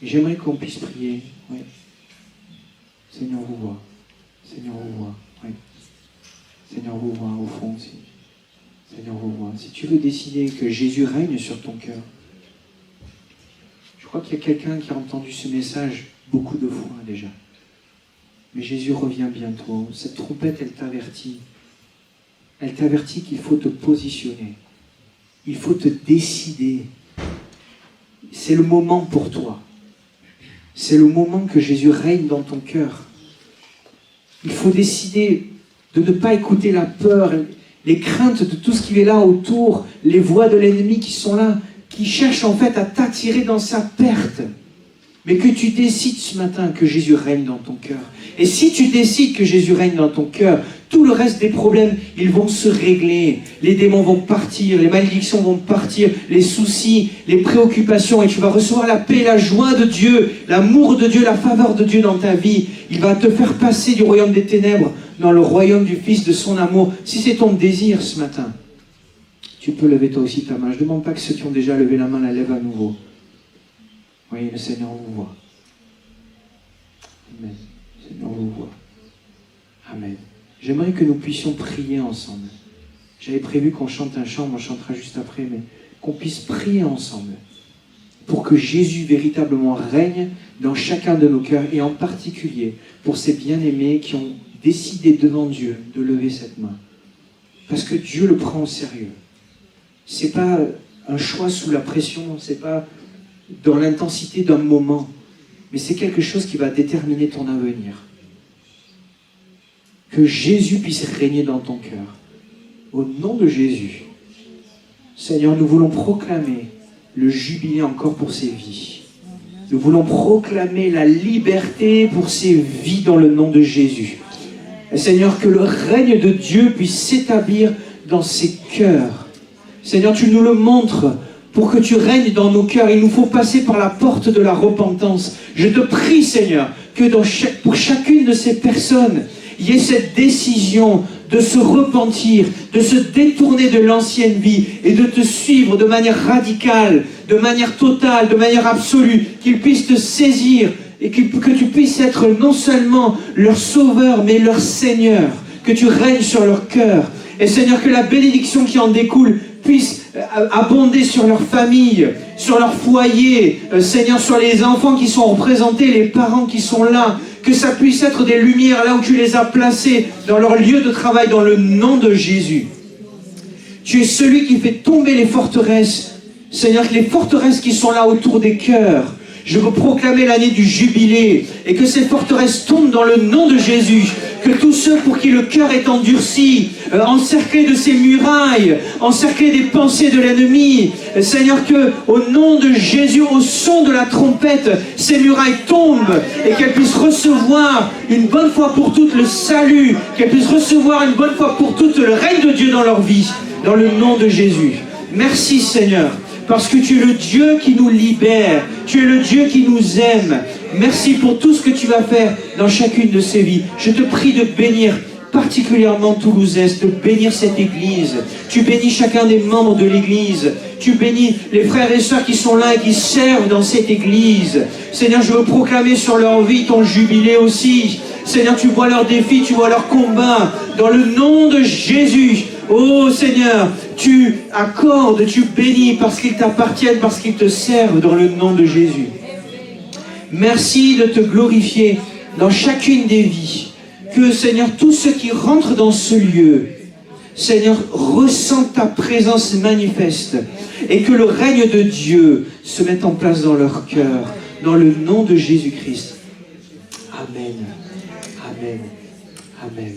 Et j'aimerais qu'on puisse prier. Ouais. Seigneur vous voit. Seigneur vous voit. Oui. Seigneur vous voit au fond aussi. Seigneur vous voit. Si tu veux décider que Jésus règne sur ton cœur, je crois qu'il y a quelqu'un qui a entendu ce message beaucoup de fois déjà. Mais Jésus revient bientôt. Cette trompette, elle t'avertit. Elle t'avertit qu'il faut te positionner. Il faut te décider. C'est le moment pour toi. C'est le moment que Jésus règne dans ton cœur. Il faut décider de ne pas écouter la peur, les craintes de tout ce qui est là autour, les voix de l'ennemi qui sont là, qui cherchent en fait à t'attirer dans sa perte. Mais que tu décides ce matin que Jésus règne dans ton cœur. Et si tu décides que Jésus règne dans ton cœur, tout le reste des problèmes, ils vont se régler. Les démons vont partir, les malédictions vont partir, les soucis, les préoccupations, et tu vas recevoir la paix, la joie de Dieu, l'amour de Dieu, la faveur de Dieu dans ta vie. Il va te faire passer du royaume des ténèbres dans le royaume du Fils de son amour. Si c'est ton désir ce matin, tu peux lever toi aussi ta main. Je ne demande pas que ceux qui ont déjà levé la main la lèvent à nouveau. Oui, le Seigneur vous voit. Amen. Le Seigneur vous voit. Amen. J'aimerais que nous puissions prier ensemble. J'avais prévu qu'on chante un chant, on chantera juste après, mais qu'on puisse prier ensemble pour que Jésus véritablement règne dans chacun de nos cœurs, et en particulier pour ces bien-aimés qui ont décidé devant Dieu de lever cette main. Parce que Dieu le prend au sérieux. Ce n'est pas un choix sous la pression, ce n'est pas dans l'intensité d'un moment, mais c'est quelque chose qui va déterminer ton avenir. Que Jésus puisse régner dans ton cœur. Au nom de Jésus, Seigneur, nous voulons proclamer le jubilé encore pour ces vies. Nous voulons proclamer la liberté pour ces vies dans le nom de Jésus. Et Seigneur, que le règne de Dieu puisse s'établir dans ces cœurs. Seigneur, tu nous le montres. Pour que tu règnes dans nos cœurs, il nous faut passer par la porte de la repentance. Je te prie, Seigneur, que pour chacune de ces personnes, il y ait cette décision de se repentir, de se détourner de l'ancienne vie et de te suivre de manière radicale, de manière totale, de manière absolue, qu'ils puissent te saisir et que tu puisses être non seulement leur sauveur, mais leur Seigneur, que tu règnes sur leur cœur. Et Seigneur, que la bénédiction qui en découle puisse abonder sur leur famille, sur leur foyer, Seigneur, sur les enfants qui sont représentés, les parents qui sont là, que ça puisse être des lumières là où tu les as placés, dans leur lieu de travail, dans le nom de Jésus. Tu es celui qui fait tomber les forteresses, Seigneur, les forteresses qui sont là autour des cœurs. Je veux proclamer l'année du jubilé et que ces forteresses tombent dans le nom de Jésus. Que tous ceux pour qui le cœur est endurci, encerclés de ces murailles, encerclés des pensées de l'ennemi, Seigneur, que au nom de Jésus, au son de la trompette, ces murailles tombent et qu'elles puissent recevoir une bonne fois pour toutes le salut, qu'elles puissent recevoir une bonne fois pour toutes le règne de Dieu dans leur vie, dans le nom de Jésus. Merci Seigneur. Parce que tu es le Dieu qui nous libère, tu es le Dieu qui nous aime. Merci pour tout ce que tu vas faire dans chacune de ces vies. Je te prie de bénir particulièrement Toulouse-Est, de bénir cette église. Tu bénis chacun des membres de l'église. Tu bénis les frères et sœurs qui sont là et qui servent dans cette église. Seigneur, je veux proclamer sur leur vie ton jubilé aussi. Seigneur, tu vois leurs défis, tu vois leurs combats. Dans le nom de Jésus, oh Seigneur, tu accordes, tu bénis parce qu'ils t'appartiennent, parce qu'ils te servent dans le nom de Jésus. Merci de te glorifier dans chacune des vies. Que Seigneur, tous ceux qui rentrent dans ce lieu, Seigneur, ressentent ta présence manifeste et que le règne de Dieu se mette en place dans leur cœur, dans le nom de Jésus-Christ. Amen. Amen. Amen.